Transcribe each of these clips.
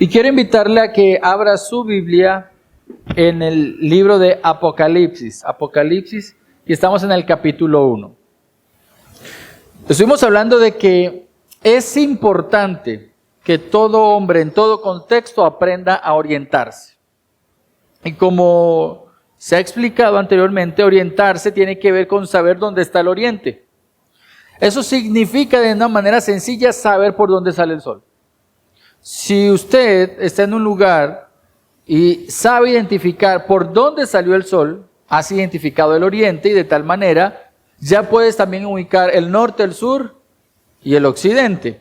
Y quiero invitarle a que abra su Biblia en el libro de Apocalipsis. Apocalipsis, y estamos en el capítulo 1. Estuvimos hablando de que es importante que todo hombre en todo contexto aprenda a orientarse. Y como se ha explicado anteriormente, orientarse tiene que ver con saber dónde está el oriente. Eso significa de una manera sencilla saber por dónde sale el sol. Si usted está en un lugar y sabe identificar por dónde salió el sol, has identificado el oriente y de tal manera ya puedes también ubicar el norte, el sur y el occidente.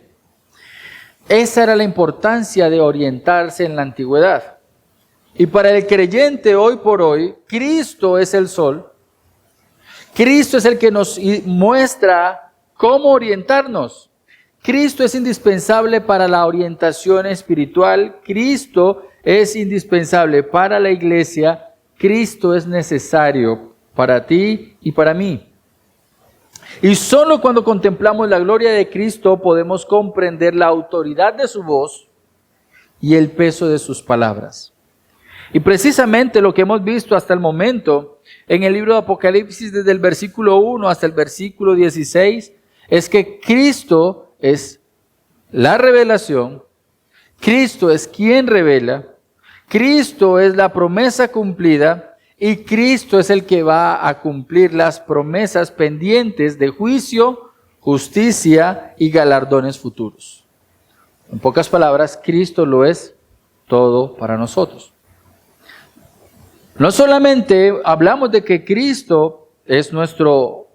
Esa era la importancia de orientarse en la antigüedad. Y para el creyente hoy por hoy, Cristo es el sol. Cristo es el que nos muestra cómo orientarnos. Cristo es indispensable para la orientación espiritual. Cristo es indispensable para la iglesia. Cristo es necesario para ti y para mí. Y solo cuando contemplamos la gloria de Cristo podemos comprender la autoridad de su voz y el peso de sus palabras. Y precisamente lo que hemos visto hasta el momento en el libro de Apocalipsis, desde el versículo 1 hasta el versículo 16, es que Cristo es la revelación, Cristo es quien revela, Cristo es la promesa cumplida y Cristo es el que va a cumplir las promesas pendientes de juicio, justicia y galardones futuros. En pocas palabras, Cristo lo es todo para nosotros. No solamente hablamos de que Cristo es nuestro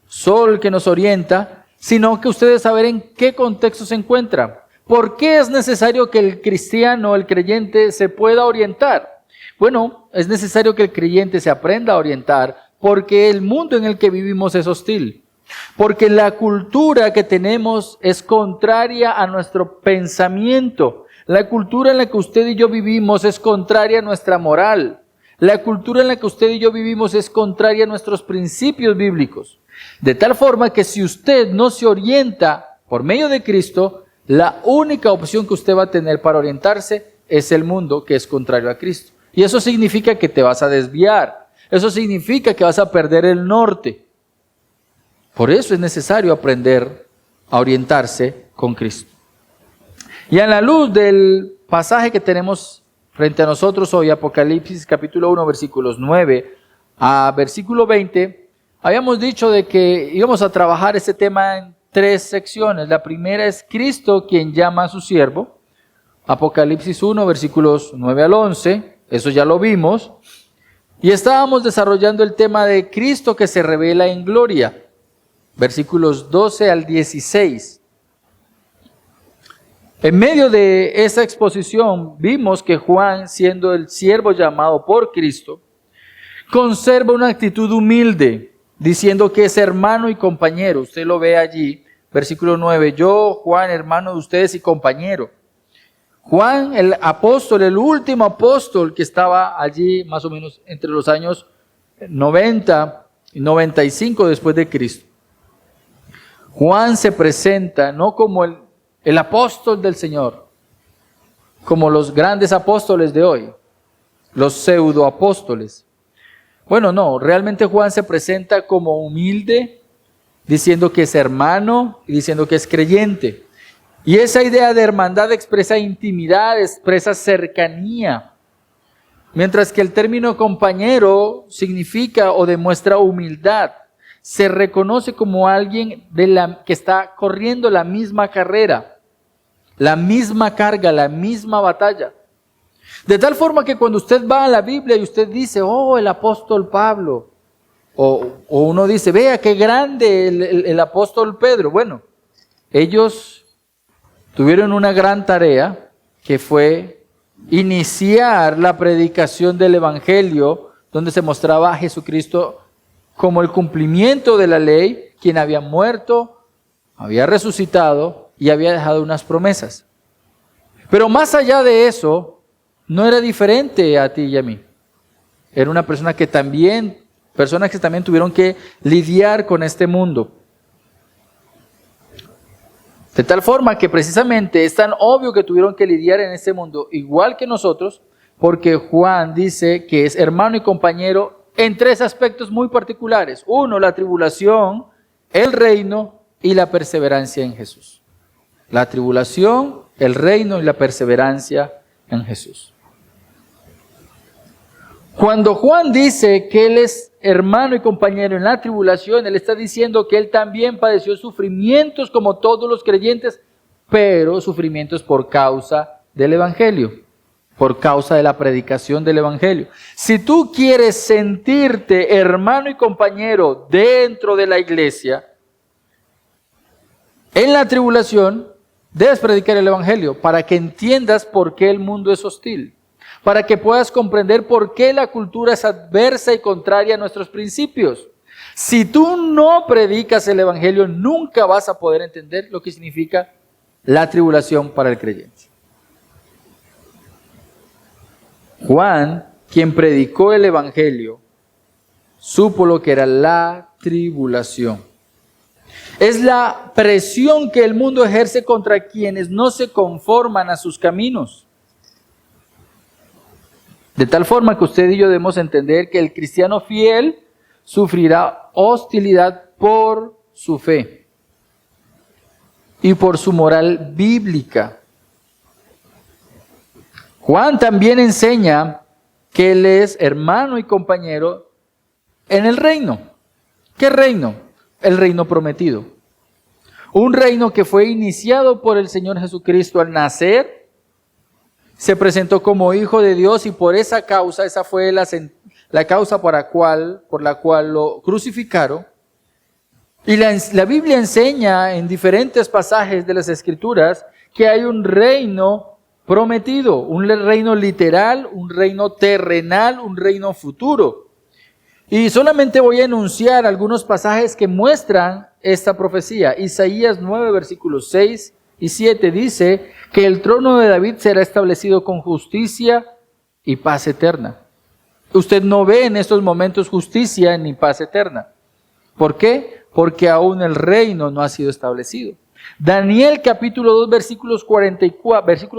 sol que nos orienta, sino que ustedes saben en qué contexto se encuentra. ¿Por qué es necesario que el cristiano, el creyente, se pueda orientar? Bueno, es necesario que el creyente se aprenda a orientar porque el mundo en el que vivimos es hostil. Porque la cultura que tenemos es contraria a nuestro pensamiento. La cultura en la que usted y yo vivimos es contraria a nuestra moral. La cultura en la que usted y yo vivimos es contraria a nuestros principios bíblicos. De tal forma que si usted no se orienta por medio de Cristo, la única opción que usted va a tener para orientarse es el mundo que es contrario a Cristo. Y eso significa que te vas a desviar. Eso significa que vas a perder el norte. Por eso es necesario aprender a orientarse con Cristo. Y a la luz del pasaje que tenemos frente a nosotros hoy, Apocalipsis capítulo 1, versículos 9 a versículo 20, habíamos dicho de que íbamos a trabajar este tema en 3 secciones. La primera es Cristo quien llama a su siervo. Apocalipsis 1, versículos 9 al 11, eso ya lo vimos. Y estábamos desarrollando el tema de Cristo que se revela en gloria. Versículos 12 al 16. En medio de esa exposición vimos que Juan, siendo el siervo llamado por Cristo, conserva una actitud humilde, diciendo que es hermano y compañero. Usted lo ve allí, versículo 9. Yo, Juan, hermano de ustedes y compañero. Juan, el apóstol, el último apóstol que estaba allí más o menos entre los años 90 y 95 después de Cristo. Juan se presenta no como el apóstol del Señor, como los grandes apóstoles de hoy, los pseudoapóstoles. Bueno, no, realmente Juan se presenta como humilde, diciendo que es hermano y diciendo que es creyente. Y esa idea de hermandad expresa intimidad, expresa cercanía, mientras que el término compañero significa o demuestra humildad. Se reconoce como alguien que está corriendo la misma carrera, la misma carga, la misma batalla. De tal forma que cuando usted va a la Biblia y usted dice, oh, el apóstol Pablo, o uno dice, vea qué grande el apóstol Pedro. Bueno, ellos tuvieron una gran tarea que fue iniciar la predicación del Evangelio, donde se mostraba a Jesucristo como el cumplimiento de la ley, quien había muerto, había resucitado y había dejado unas promesas. Pero más allá de eso, no era diferente a ti y a mí. Era una persona que también, personas que también tuvieron que lidiar con este mundo. De tal forma que precisamente es tan obvio que tuvieron que lidiar en este mundo igual que nosotros, porque Juan dice que es hermano y compañero en tres aspectos muy particulares. Uno, la tribulación, el reino y la perseverancia en Jesús. La tribulación, el reino y la perseverancia en Jesús. Cuando Juan dice que él es hermano y compañero en la tribulación, él está diciendo que él también padeció sufrimientos como todos los creyentes, pero sufrimientos por causa del Evangelio, por causa de la predicación del Evangelio. Si tú quieres sentirte hermano y compañero dentro de la iglesia, en la tribulación debes predicar el Evangelio para que entiendas por qué el mundo es hostil, para que puedas comprender por qué la cultura es adversa y contraria a nuestros principios. Si tú no predicas el Evangelio, nunca vas a poder entender lo que significa la tribulación para el creyente. Juan, quien predicó el Evangelio, supo lo que era la tribulación. Es la presión que el mundo ejerce contra quienes no se conforman a sus caminos. De tal forma que usted y yo debemos entender que el cristiano fiel sufrirá hostilidad por su fe y por su moral bíblica. Juan también enseña que él es hermano y compañero en el reino. ¿Qué reino? El reino prometido. Un reino que fue iniciado por el Señor Jesucristo al nacer. Se presentó como Hijo de Dios y por esa causa, esa fue la causa por la cual lo crucificaron. Y la Biblia enseña en diferentes pasajes de las Escrituras que hay un reino prometido, un reino literal, un reino terrenal, un reino futuro. Y solamente voy a enunciar algunos pasajes que muestran esta profecía. Isaías 9, versículos 6 y 7 dice que el trono de David será establecido con justicia y paz eterna. Usted no ve en estos momentos justicia ni paz eterna. ¿Por qué? Porque aún el reino no ha sido establecido. Daniel capítulo 2 versículo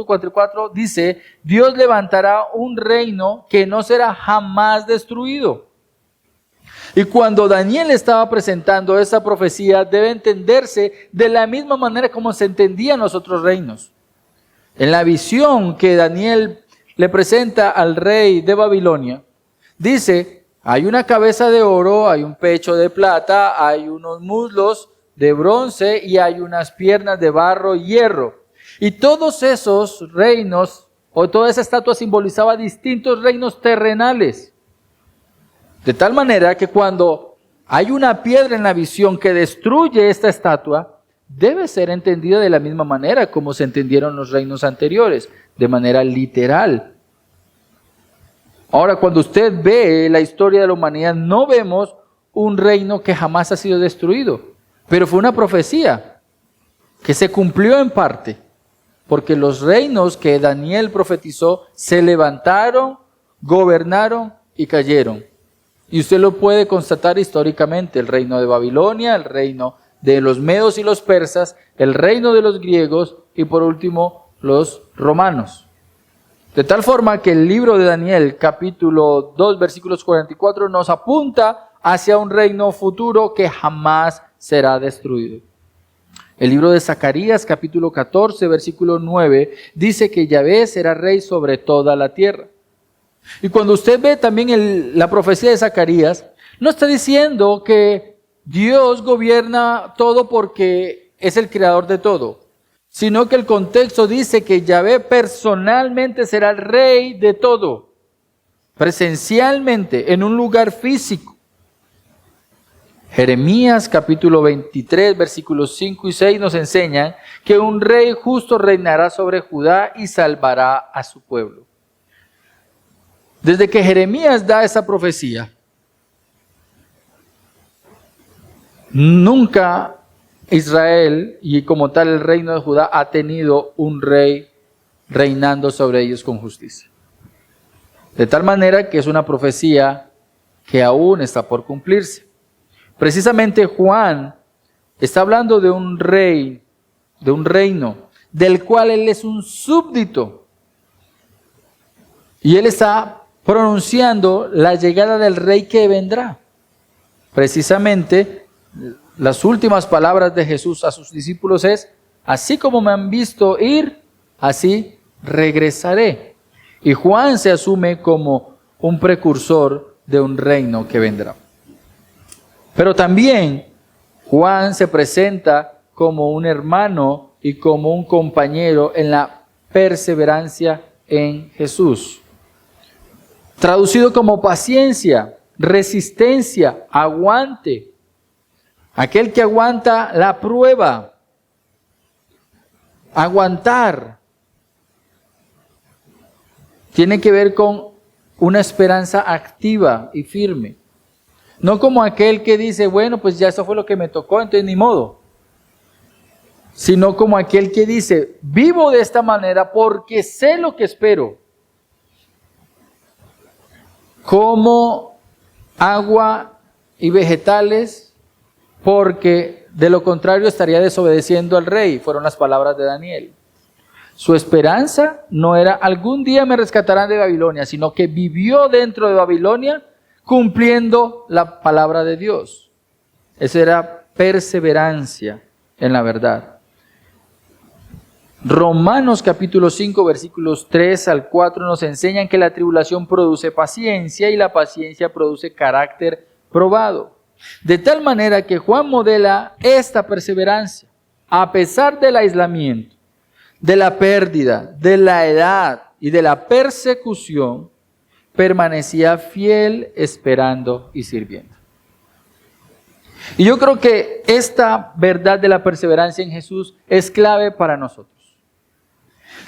44 dice, Dios levantará un reino que no será jamás destruido. Y cuando Daniel estaba presentando esa profecía, debe entenderse de la misma manera como se entendían los otros reinos. En la visión que Daniel le presenta al rey de Babilonia, dice, hay una cabeza de oro, hay un pecho de plata, hay unos muslos de bronce y hay unas piernas de barro y hierro. Y todos esos reinos, o toda esa estatua simbolizaba distintos reinos terrenales. De tal manera que cuando hay una piedra en la visión que destruye esta estatua, debe ser entendida de la misma manera como se entendieron los reinos anteriores, de manera literal. Ahora, cuando usted ve la historia de la humanidad, no vemos un reino que jamás ha sido destruido, pero fue una profecía que se cumplió en parte, porque los reinos que Daniel profetizó se levantaron, gobernaron y cayeron. Y usted lo puede constatar históricamente, el reino de Babilonia, el reino de los medos y los persas, el reino de los griegos y por último los romanos. De tal forma que el libro de Daniel, capítulo 2, versículos 44, nos apunta hacia un reino futuro que jamás será destruido. El libro de Zacarías, capítulo 14, versículo 9, dice que Yahvé será rey sobre toda la tierra. Y cuando usted ve también la profecía de Zacarías, no está diciendo que Dios gobierna todo porque es el creador de todo, sino que el contexto dice que Yahvé personalmente será el rey de todo, presencialmente, en un lugar físico. Jeremías capítulo 23, versículos 5 y 6 nos enseñan que un rey justo reinará sobre Judá y salvará a su pueblo. Desde que Jeremías da esa profecía, nunca Israel y como tal el reino de Judá ha tenido un rey reinando sobre ellos con justicia. De tal manera que es una profecía que aún está por cumplirse. Precisamente Juan está hablando de un rey de un reino, del cual él es un súbdito. Y él está pronunciando la llegada del rey que vendrá. Precisamente, las últimas palabras de Jesús a sus discípulos es: así como me han visto ir, así regresaré. Y Juan se asume como un precursor de un reino que vendrá. Pero también Juan se presenta como un hermano y como un compañero en la perseverancia en Jesús. Traducido como paciencia, resistencia, aguante. Aquel que aguanta la prueba. Aguantar tiene que ver con una esperanza activa y firme. No como aquel que dice, bueno, pues ya eso fue lo que me tocó, entonces ni modo. Sino como aquel que dice, vivo de esta manera porque sé lo que espero. Como agua y vegetales, porque de lo contrario estaría desobedeciendo al rey, fueron las palabras de Daniel. Su esperanza no era algún día me rescatarán de Babilonia, sino que vivió dentro de Babilonia cumpliendo la palabra de Dios. Esa era perseverancia en la verdad. Romanos capítulo 5 versículos 3 al 4 nos enseñan que la tribulación produce paciencia y la paciencia produce carácter probado. De tal manera que Juan modela esta perseverancia a pesar del aislamiento, de la pérdida, de la edad y de la persecución, permanecía fiel esperando y sirviendo. Y yo creo que esta verdad de la perseverancia en Jesús es clave para nosotros.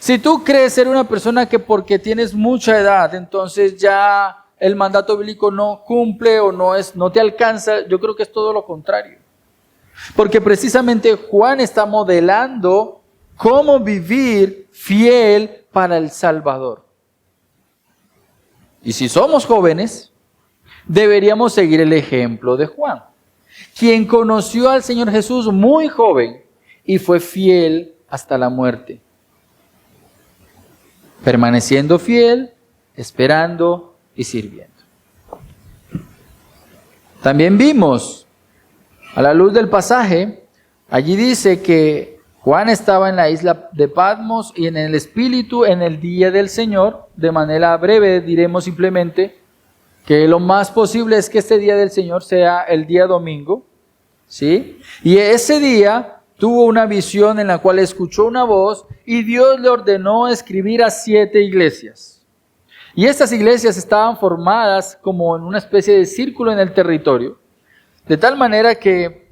Si tú crees ser una persona que porque tienes mucha edad, entonces ya el mandato bíblico no cumple o no te alcanza, yo creo que es todo lo contrario. Porque precisamente Juan está modelando cómo vivir fiel para el Salvador. Y si somos jóvenes, deberíamos seguir el ejemplo de Juan, quien conoció al Señor Jesús muy joven y fue fiel hasta la muerte. Permaneciendo fiel, esperando y sirviendo. También vimos, a la luz del pasaje, allí dice que Juan estaba en la isla de Patmos y en el Espíritu en el día del Señor. De manera breve diremos simplemente que lo más posible es que este día del Señor sea el día domingo, ¿sí? Y ese día tuvo una visión en la cual escuchó una voz y Dios le ordenó escribir a 7 iglesias. Y estas iglesias estaban formadas como en una especie de círculo en el territorio, de tal manera que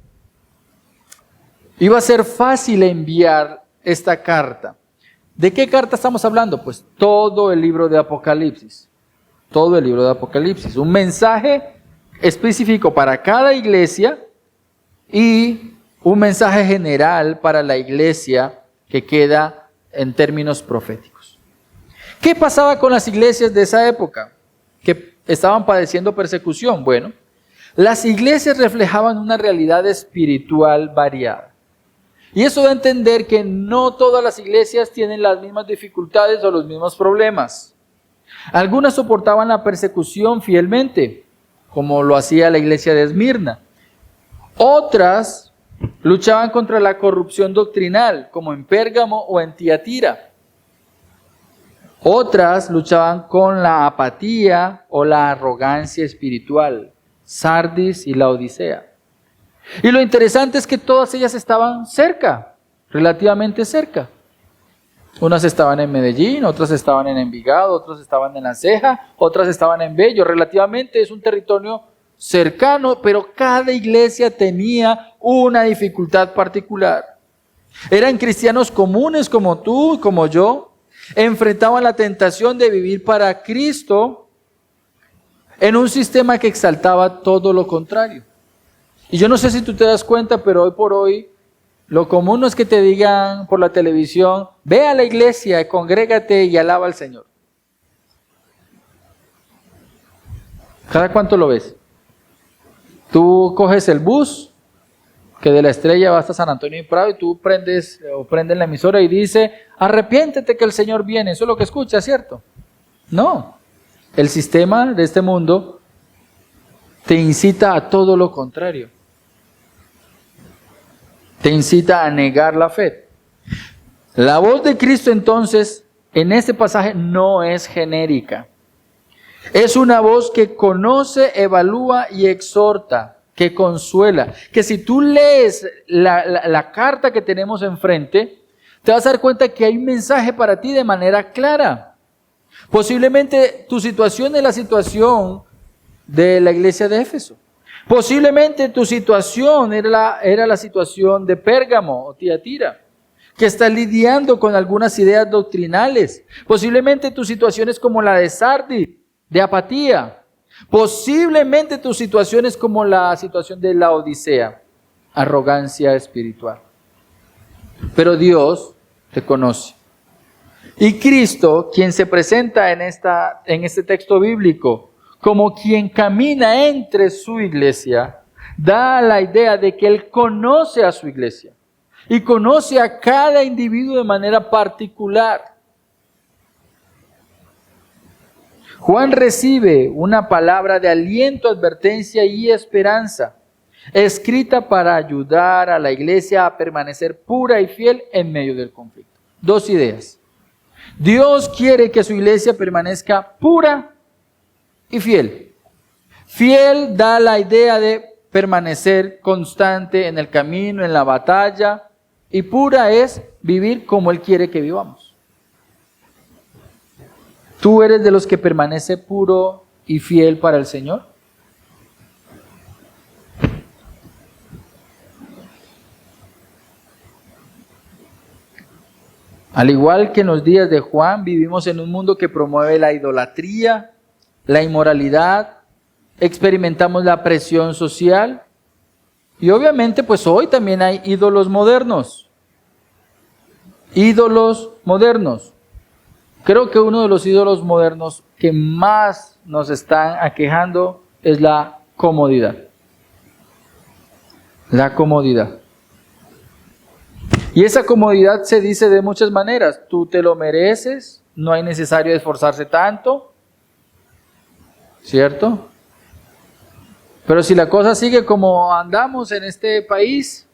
iba a ser fácil enviar esta carta. ¿De qué carta estamos hablando? Pues todo el libro de Apocalipsis. Todo el libro de Apocalipsis. Un mensaje específico para cada iglesia y un mensaje general para la iglesia que queda en términos proféticos. ¿Qué pasaba con las iglesias de esa época que estaban padeciendo persecución? Bueno, las iglesias reflejaban una realidad espiritual variada. Y eso da a entender que no todas las iglesias tienen las mismas dificultades o los mismos problemas. Algunas soportaban la persecución fielmente, como lo hacía la iglesia de Esmirna. Otras luchaban contra la corrupción doctrinal, como en Pérgamo o en Tiatira. Otras luchaban con la apatía o la arrogancia espiritual, Sardis y Laodicea. Y lo interesante es que todas ellas estaban cerca, relativamente cerca. Unas estaban en Medellín, otras estaban en Envigado, otras estaban en La Ceja, otras estaban en Bello. Relativamente es un territorio cercano, pero cada iglesia tenía una dificultad particular. Eran cristianos comunes como tú y como yo, enfrentaban la tentación de vivir para Cristo en un sistema que exaltaba todo lo contrario. Y yo no sé si tú te das cuenta, pero hoy por hoy lo común no es que te digan por la televisión, ve a la iglesia, congrégate y alaba al Señor. ¿Cada cuánto lo ves? Tú coges el bus que de la Estrella va hasta San Antonio y Prado y tú prendes la emisora y dice, arrepiéntete que el Señor viene. Eso es lo que escuchas, ¿cierto? No. El sistema de este mundo te incita a todo lo contrario. Te incita a negar la fe. La voz de Cristo entonces en este pasaje no es genérica. Es una voz que conoce, evalúa y exhorta, que consuela. Que si tú lees la carta que tenemos enfrente, te vas a dar cuenta que hay un mensaje para ti de manera clara. Posiblemente tu situación es la situación de la iglesia de Éfeso. Posiblemente tu situación era la situación de Pérgamo o Tiatira, que está lidiando con algunas ideas doctrinales. Posiblemente tu situación es como la de Sardis, de apatía. Posiblemente tu situación es como la situación de la Odisea, arrogancia espiritual. Pero Dios te conoce. Y Cristo, quien se presenta en este texto bíblico como quien camina entre su iglesia, da la idea de que Él conoce a su iglesia y conoce a cada individuo de manera particular. Juan recibe una palabra de aliento, advertencia y esperanza, escrita para ayudar a la iglesia a permanecer pura y fiel en medio del conflicto. Dos ideas. Dios quiere que su iglesia permanezca pura y fiel. Fiel da la idea de permanecer constante en el camino, en la batalla, y pura es vivir como Él quiere que vivamos. ¿Tú eres de los que permanece puro y fiel para el Señor? Al igual que en los días de Juan, vivimos en un mundo que promueve la idolatría, la inmoralidad, experimentamos la presión social y obviamente pues hoy también hay ídolos modernos. Ídolos modernos. Creo que uno de los ídolos modernos que más nos están aquejando es la comodidad. La comodidad. Y esa comodidad se dice de muchas maneras. Tú te lo mereces, no hay necesario esforzarse tanto, ¿cierto? Pero si la cosa sigue como andamos en este país,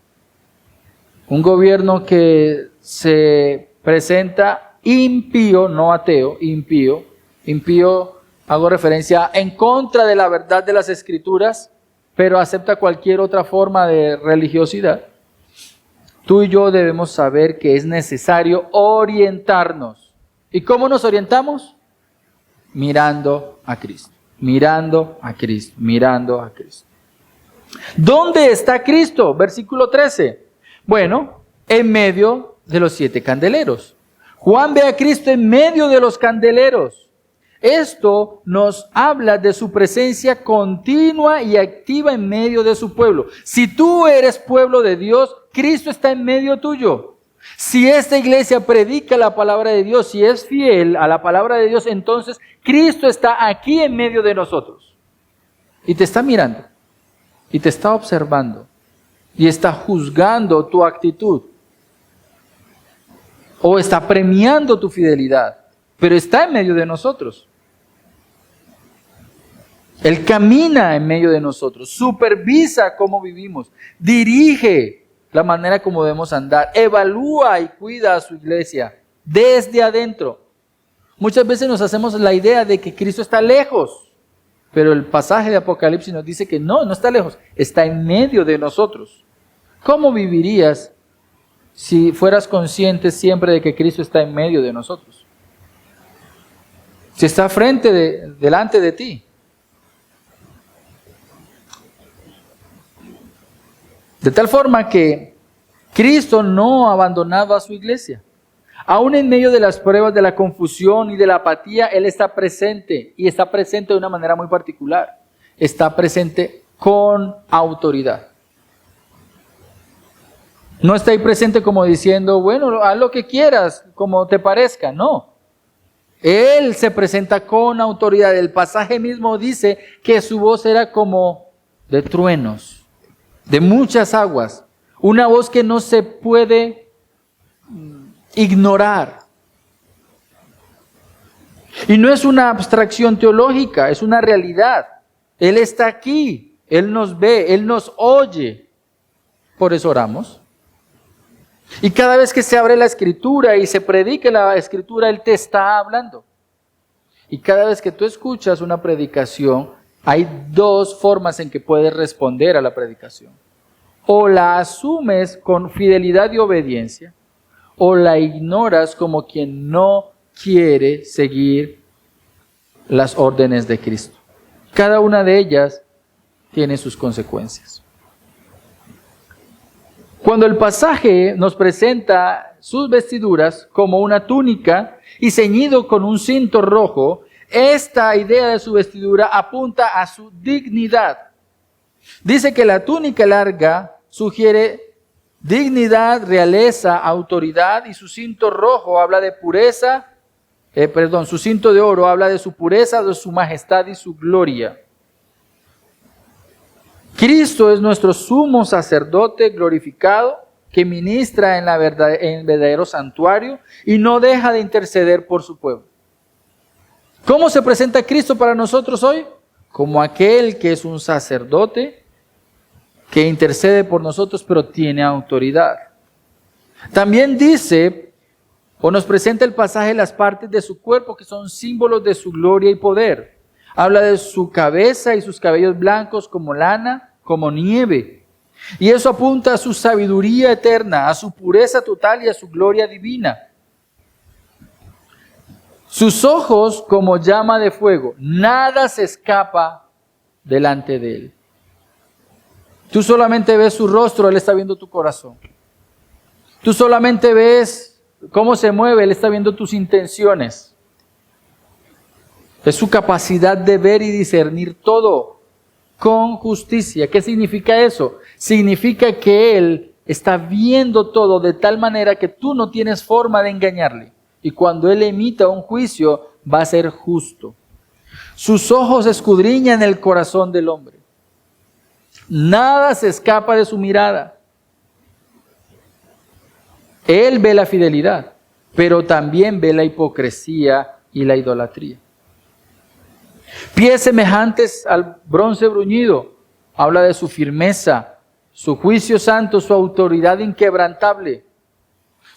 un gobierno que se presenta impío, no ateo, impío, hago referencia en contra de la verdad de las Escrituras, pero acepta cualquier otra forma de religiosidad. Tú y yo debemos saber que es necesario orientarnos. ¿Y cómo nos orientamos? Mirando a Cristo, mirando a Cristo, mirando a Cristo. ¿Dónde está Cristo? Versículo 13. Bueno, en medio de los 7 candeleros. Juan ve a Cristo en medio de los candeleros. Esto nos habla de su presencia continua y activa en medio de su pueblo. Si tú eres pueblo de Dios, Cristo está en medio tuyo. Si esta iglesia predica la palabra de Dios, si es fiel a la palabra de Dios, entonces Cristo está aquí en medio de nosotros. Y te está mirando, y te está observando, y está juzgando tu actitud. O está premiando tu fidelidad, pero está en medio de nosotros. Él camina en medio de nosotros, supervisa cómo vivimos, dirige la manera como debemos andar, evalúa y cuida a su iglesia desde adentro. Muchas veces nos hacemos la idea de que Cristo está lejos, pero el pasaje de Apocalipsis nos dice que no está lejos, está en medio de nosotros. ¿Cómo vivirías si fueras consciente siempre de que Cristo está en medio de nosotros? Si está delante de ti. De tal forma que Cristo no ha abandonado a su iglesia. Aún en medio de las pruebas, de la confusión y de la apatía, Él está presente. Y está presente de una manera muy particular. Está presente con autoridad. No está ahí presente como diciendo, bueno, haz lo que quieras, como te parezca. No. Él se presenta con autoridad. El pasaje mismo dice que su voz era como de truenos, de muchas aguas. Una voz que no se puede ignorar. Y no es una abstracción teológica, es una realidad. Él está aquí, Él nos ve, Él nos oye. Por eso oramos. Y cada vez que se abre la Escritura y se predica la Escritura, Él te está hablando. Y cada vez que tú escuchas una predicación, hay dos formas en que puedes responder a la predicación. O la asumes con fidelidad y obediencia, o la ignoras como quien no quiere seguir las órdenes de Cristo. Cada una de ellas tiene sus consecuencias. Cuando el pasaje nos presenta sus vestiduras como una túnica y ceñido con un cinto rojo, esta idea de su vestidura apunta a su dignidad. Dice que la túnica larga sugiere dignidad, realeza, autoridad, y su cinto rojo habla de pureza, su cinto de oro habla de su pureza, de su majestad y su gloria. Cristo es nuestro sumo sacerdote glorificado que ministra en el verdadero santuario y no deja de interceder por su pueblo. ¿Cómo se presenta Cristo para nosotros hoy? Como aquel que es un sacerdote que intercede por nosotros, pero tiene autoridad. También dice, o nos presenta el pasaje, las partes de su cuerpo que son símbolos de su gloria y poder. Habla de su cabeza y sus cabellos blancos como lana, como nieve. Y eso apunta a su sabiduría eterna, a su pureza total y a su gloria divina. Sus ojos como llama de fuego, nada se escapa delante de él. Tú solamente ves su rostro, Él está viendo tu corazón. Tú solamente ves cómo se mueve, Él está viendo tus intenciones. Es su capacidad de ver y discernir todo con justicia. ¿Qué significa eso? Significa que Él está viendo todo de tal manera que tú no tienes forma de engañarle. Y cuando Él emita un juicio, va a ser justo. Sus ojos escudriñan el corazón del hombre. Nada se escapa de su mirada. Él ve la fidelidad, pero también ve la hipocresía y la idolatría. Pies semejantes al bronce bruñido, habla de su firmeza, su juicio santo, su autoridad inquebrantable.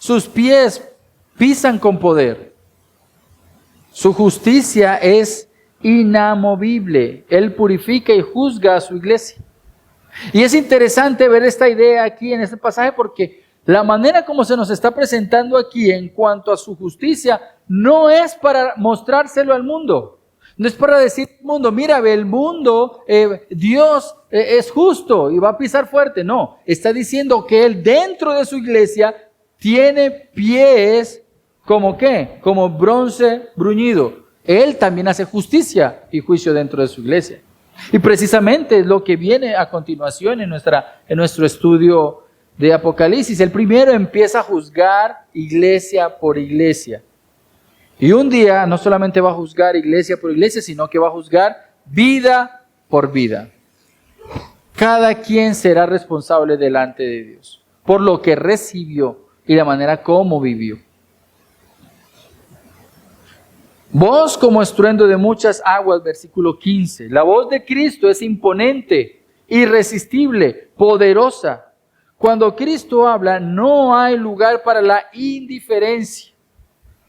Sus pies pisan con poder. Su justicia es inamovible. Él purifica y juzga a su iglesia. Y es interesante ver esta idea aquí en este pasaje porque la manera como se nos está presentando aquí en cuanto a su justicia no es para mostrárselo al mundo. No es para decir al mundo, mira, ve el mundo, Dios es justo y va a pisar fuerte. No, está diciendo que Él dentro de su iglesia tiene pies como ¿qué? Como bronce bruñido. Él también hace justicia y juicio dentro de su iglesia. Y precisamente es lo que viene a continuación en nuestro estudio de Apocalipsis. El primero empieza a juzgar iglesia por iglesia. Y un día no solamente va a juzgar iglesia por iglesia, sino que va a juzgar vida por vida. Cada quien será responsable delante de Dios por lo que recibió y la manera como vivió. Voz como estruendo de muchas aguas, versículo 15. La voz de Cristo es imponente, irresistible, poderosa. Cuando Cristo habla, no hay lugar para la indiferencia.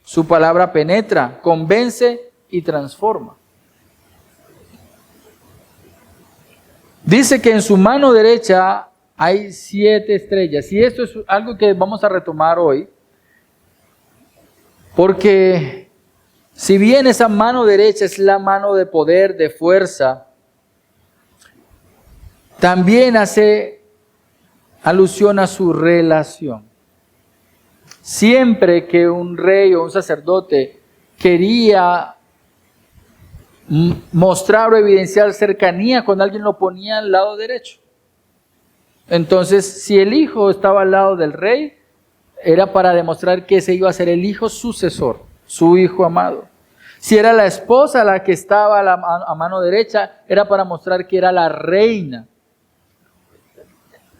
Su palabra penetra, convence y transforma. Dice que en su mano derecha hay 7 estrellas. Y esto es algo que vamos a retomar hoy. Porque si bien esa mano derecha es la mano de poder, de fuerza, también hace alusión a su relación. Siempre que un rey o un sacerdote quería mostrar o evidenciar cercanía con alguien, lo ponía al lado derecho. Entonces, si el hijo estaba al lado del rey, era para demostrar que ese iba a ser el hijo sucesor, su hijo amado. Si era la esposa la que estaba a mano derecha, era para mostrar que era la reina.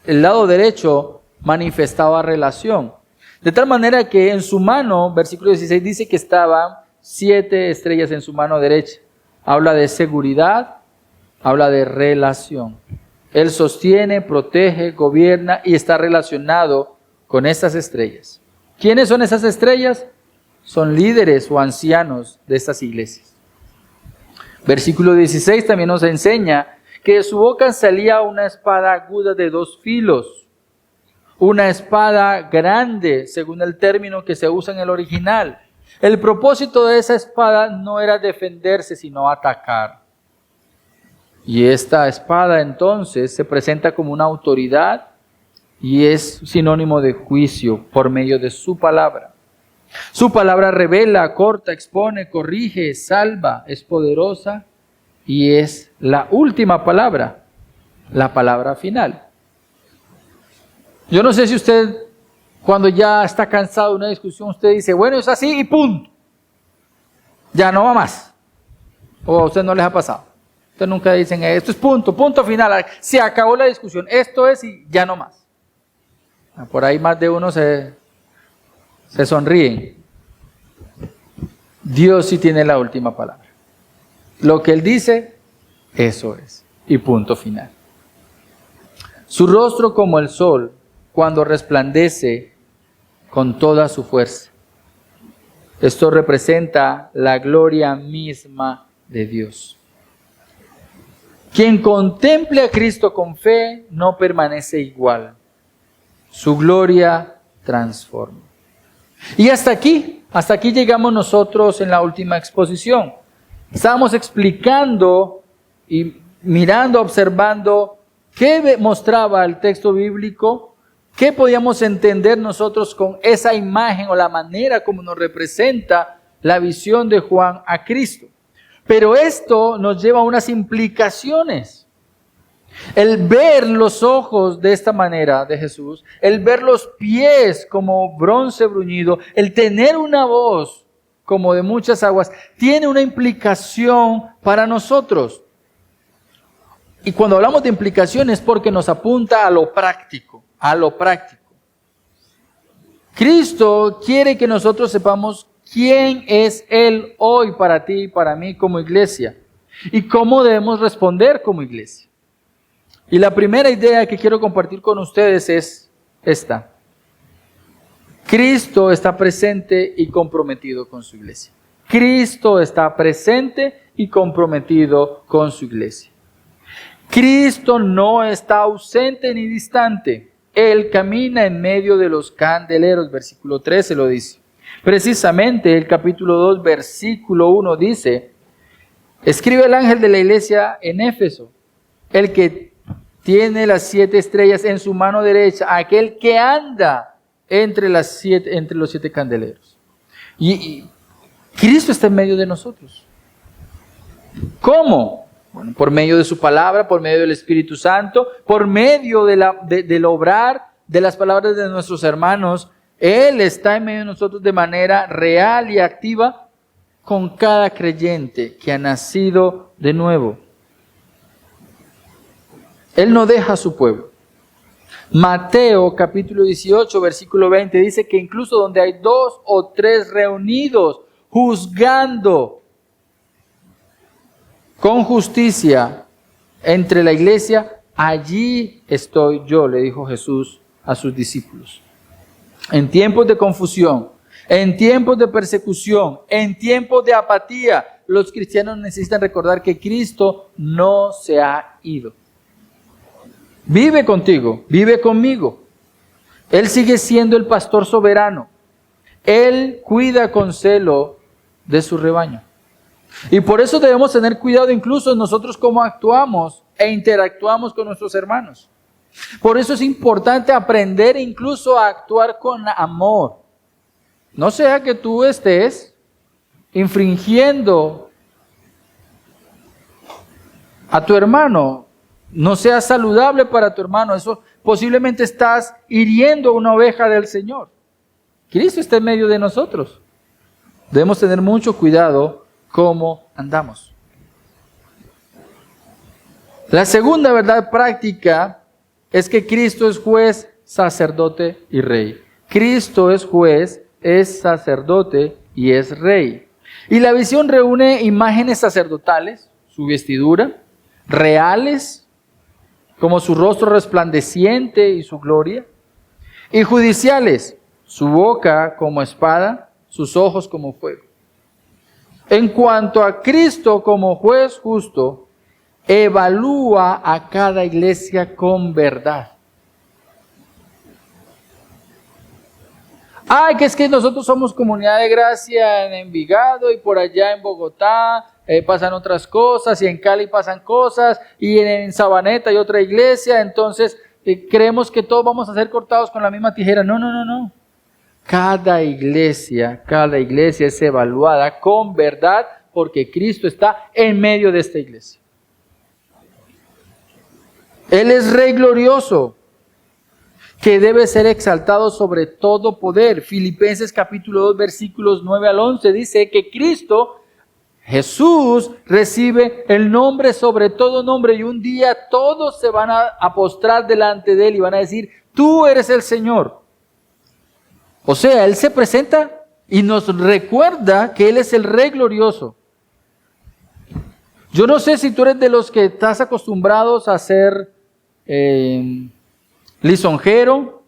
El lado derecho manifestaba relación. De tal manera que en su mano, versículo 16, dice que estaban 7 estrellas en su mano derecha. Habla de seguridad, habla de relación. Él sostiene, protege, gobierna y está relacionado con estas estrellas. ¿Quiénes son esas estrellas? Son líderes o ancianos de estas iglesias. Versículo 16 también nos enseña que de su boca salía una espada aguda de 2 filos. Una espada grande, según el término que se usa en el original. El propósito de esa espada no era defenderse, sino atacar. Y esta espada entonces se presenta como una autoridad y es sinónimo de juicio por medio de su palabra. Su palabra revela, corta, expone, corrige, salva, es poderosa y es la última palabra, la palabra final. Yo no sé si usted, cuando ya está cansado de una discusión, usted dice, bueno, es así y punto. Ya no va más. O a usted no les ha pasado. Usted nunca dicen, esto es punto, punto final. Se acabó la discusión. Esto es y ya no más. Por ahí más de uno se sonríen. Dios sí tiene la última palabra. Lo que Él dice, eso es. Y punto final. Su rostro como el sol, cuando resplandece con toda su fuerza. Esto representa la gloria misma de Dios. Quien contemple a Cristo con fe no permanece igual. Su gloria transforma. Y hasta aquí llegamos nosotros en la última exposición. Estábamos explicando y mirando, observando qué mostraba el texto bíblico. ¿Qué podíamos entender nosotros con esa imagen o la manera como nos representa la visión de Juan a Cristo? Pero esto nos lleva a unas implicaciones. El ver los ojos de esta manera de Jesús, el ver los pies como bronce bruñido, el tener una voz como de muchas aguas, tiene una implicación para nosotros. Y cuando hablamos de implicaciones es porque nos apunta a lo práctico. A lo práctico. Cristo quiere que nosotros sepamos quién es Él hoy para ti y para mí como iglesia y cómo debemos responder como iglesia. Y la primera idea que quiero compartir con ustedes es esta. Cristo está presente y comprometido con su iglesia. Cristo está presente y comprometido con su iglesia. Cristo no está ausente ni distante. Él camina en medio de los candeleros, versículo 13 lo dice. Precisamente el capítulo 2, versículo 1 dice, escribe el ángel de la iglesia en Éfeso, el que tiene las 7 estrellas en su mano derecha, aquel que anda entre los 7 candeleros. Y Cristo está en medio de nosotros. ¿Cómo? Bueno, por medio de su palabra, por medio del Espíritu Santo, por medio del obrar de las palabras de nuestros hermanos. Él está en medio de nosotros de manera real y activa con cada creyente que ha nacido de nuevo. Él no deja a su pueblo. Mateo capítulo 18, versículo 20 dice que incluso donde hay 2 o 3 reunidos juzgando con justicia entre la iglesia, allí estoy yo, le dijo Jesús a sus discípulos. En tiempos de confusión, en tiempos de persecución, en tiempos de apatía, los cristianos necesitan recordar que Cristo no se ha ido. Vive contigo, vive conmigo. Él sigue siendo el pastor soberano. Él cuida con celo de su rebaño. Y por eso debemos tener cuidado incluso nosotros cómo actuamos e interactuamos con nuestros hermanos. Por eso es importante aprender incluso a actuar con amor. No sea que tú estés infringiendo a tu hermano, no sea saludable para tu hermano, eso posiblemente estás hiriendo a una oveja del Señor. Cristo está en medio de nosotros. Debemos tener mucho cuidado cómo andamos. La segunda verdad práctica es que Cristo es juez sacerdote y rey. Cristo es juez, es sacerdote y es rey. Y la visión reúne imágenes sacerdotales, su vestidura, reales, como su rostro resplandeciente y su gloria, y judiciales, su boca como espada, sus ojos como fuego. En cuanto a Cristo como juez justo, evalúa a cada iglesia con verdad. Ay, que es que nosotros somos Comunidad de Gracia en Envigado y por allá en Bogotá pasan otras cosas y en Cali pasan cosas y en Sabaneta hay otra iglesia, entonces creemos que todos vamos a ser cortados con la misma tijera. No. Cada iglesia es evaluada con verdad porque Cristo está en medio de esta iglesia. Él es Rey glorioso, que debe ser exaltado sobre todo poder. Filipenses capítulo 2, versículos 9 al 11 dice que Cristo, Jesús, recibe el nombre sobre todo nombre y un día todos se van a postrar delante de Él y van a decir, tú eres el Señor. O sea, Él se presenta y nos recuerda que Él es el Rey glorioso. Yo no sé si tú eres de los que estás acostumbrados a ser lisonjero,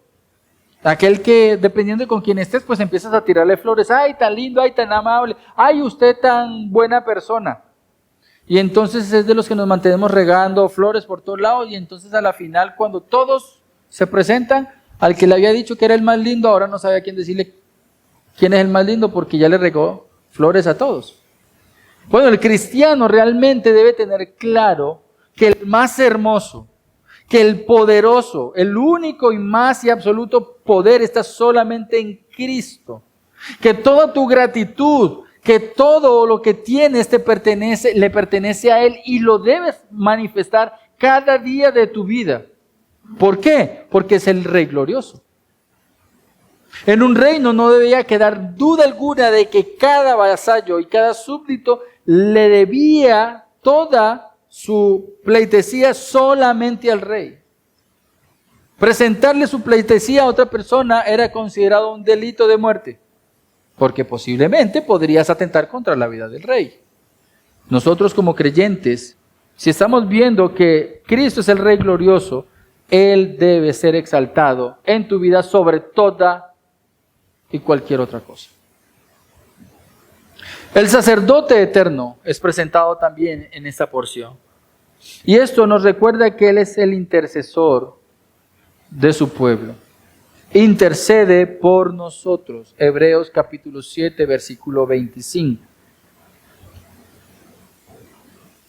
aquel que dependiendo de con quién estés, pues empiezas a tirarle flores. Ay, tan lindo, ay, tan amable, ay, usted tan buena persona. Y entonces es de los que nos mantenemos regando flores por todos lados y entonces a la final cuando todos se presentan, al que le había dicho que era el más lindo, ahora no sabe a quién decirle quién es el más lindo porque ya le regó flores a todos. Bueno, el cristiano realmente debe tener claro que el más hermoso, que el poderoso, el único y más y absoluto poder está solamente en Cristo. Que toda tu gratitud, que todo lo que tienes le pertenece a Él y lo debes manifestar cada día de tu vida. ¿Por qué? Porque es el Rey glorioso. En un reino no debía quedar duda alguna de que cada vasallo y cada súbdito le debía toda su pleitesía solamente al rey. Presentarle su pleitesía a otra persona era considerado un delito de muerte, porque posiblemente podrías atentar contra la vida del rey. Nosotros como creyentes, si estamos viendo que Cristo es el Rey glorioso, Él debe ser exaltado en tu vida sobre toda y cualquier otra cosa. El sacerdote eterno es presentado también en esta porción. Y esto nos recuerda que Él es el intercesor de su pueblo. Intercede por nosotros. Hebreos capítulo 7, versículo 25.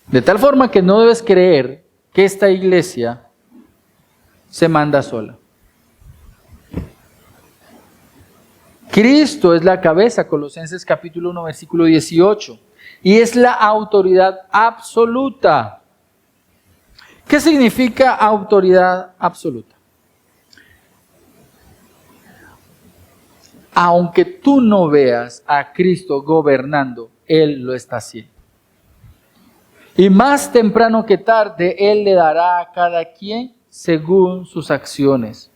De tal forma que no debes creer que esta iglesia se manda sola. Cristo es la cabeza, Colosenses capítulo 1, versículo 18, y es la autoridad absoluta. ¿Qué significa autoridad absoluta? Aunque tú no veas a Cristo gobernando, Él lo está haciendo. Y más temprano que tarde, Él le dará a cada quien según sus acciones.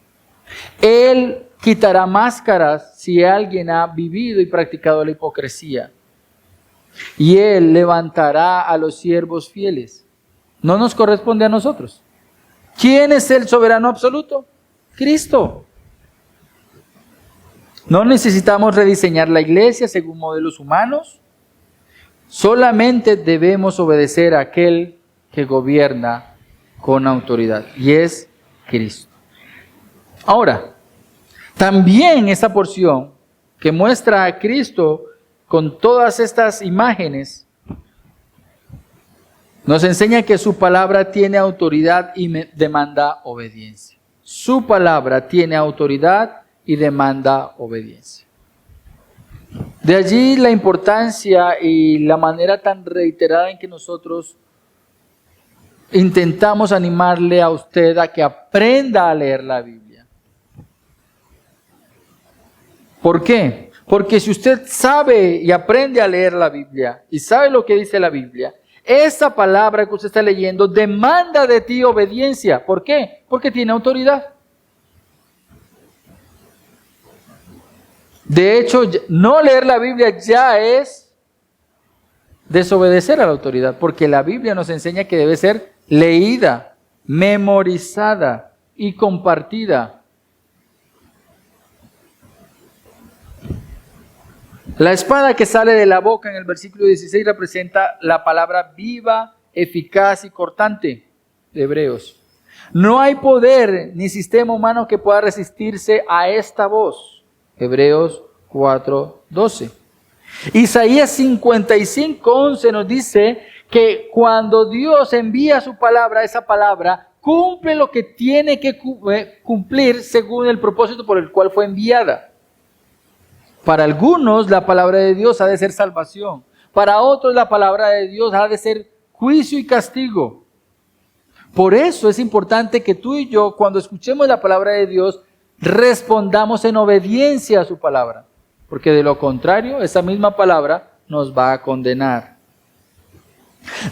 Él quitará máscaras si alguien ha vivido y practicado la hipocresía. Y Él levantará a los siervos fieles. No nos corresponde a nosotros. ¿Quién es el soberano absoluto? Cristo. No necesitamos rediseñar la iglesia según modelos humanos. Solamente debemos obedecer a aquel que gobierna con autoridad. Y es Cristo. Ahora, también esta porción que muestra a Cristo con todas estas imágenes, nos enseña que su palabra tiene autoridad y demanda obediencia. Su palabra tiene autoridad y demanda obediencia. De allí la importancia y la manera tan reiterada en que nosotros intentamos animarle a usted a que aprenda a leer la Biblia. ¿Por qué? Porque si usted sabe y aprende a leer la Biblia y sabe lo que dice la Biblia, esa palabra que usted está leyendo demanda de ti obediencia. ¿Por qué? Porque tiene autoridad. De hecho, no leer la Biblia ya es desobedecer a la autoridad, porque la Biblia nos enseña que debe ser leída, memorizada y compartida. La espada que sale de la boca en el versículo 16 representa la palabra viva, eficaz y cortante de Hebreos. No hay poder ni sistema humano que pueda resistirse a esta voz. Hebreos 4:12. Isaías 55:11 nos dice que cuando Dios envía su palabra, esa palabra cumple lo que tiene que cumplir según el propósito por el cual fue enviada. Para algunos la palabra de Dios ha de ser salvación. Para otros la palabra de Dios ha de ser juicio y castigo. Por eso es importante que tú y yo, cuando escuchemos la palabra de Dios, respondamos en obediencia a su palabra. Porque de lo contrario, esa misma palabra nos va a condenar.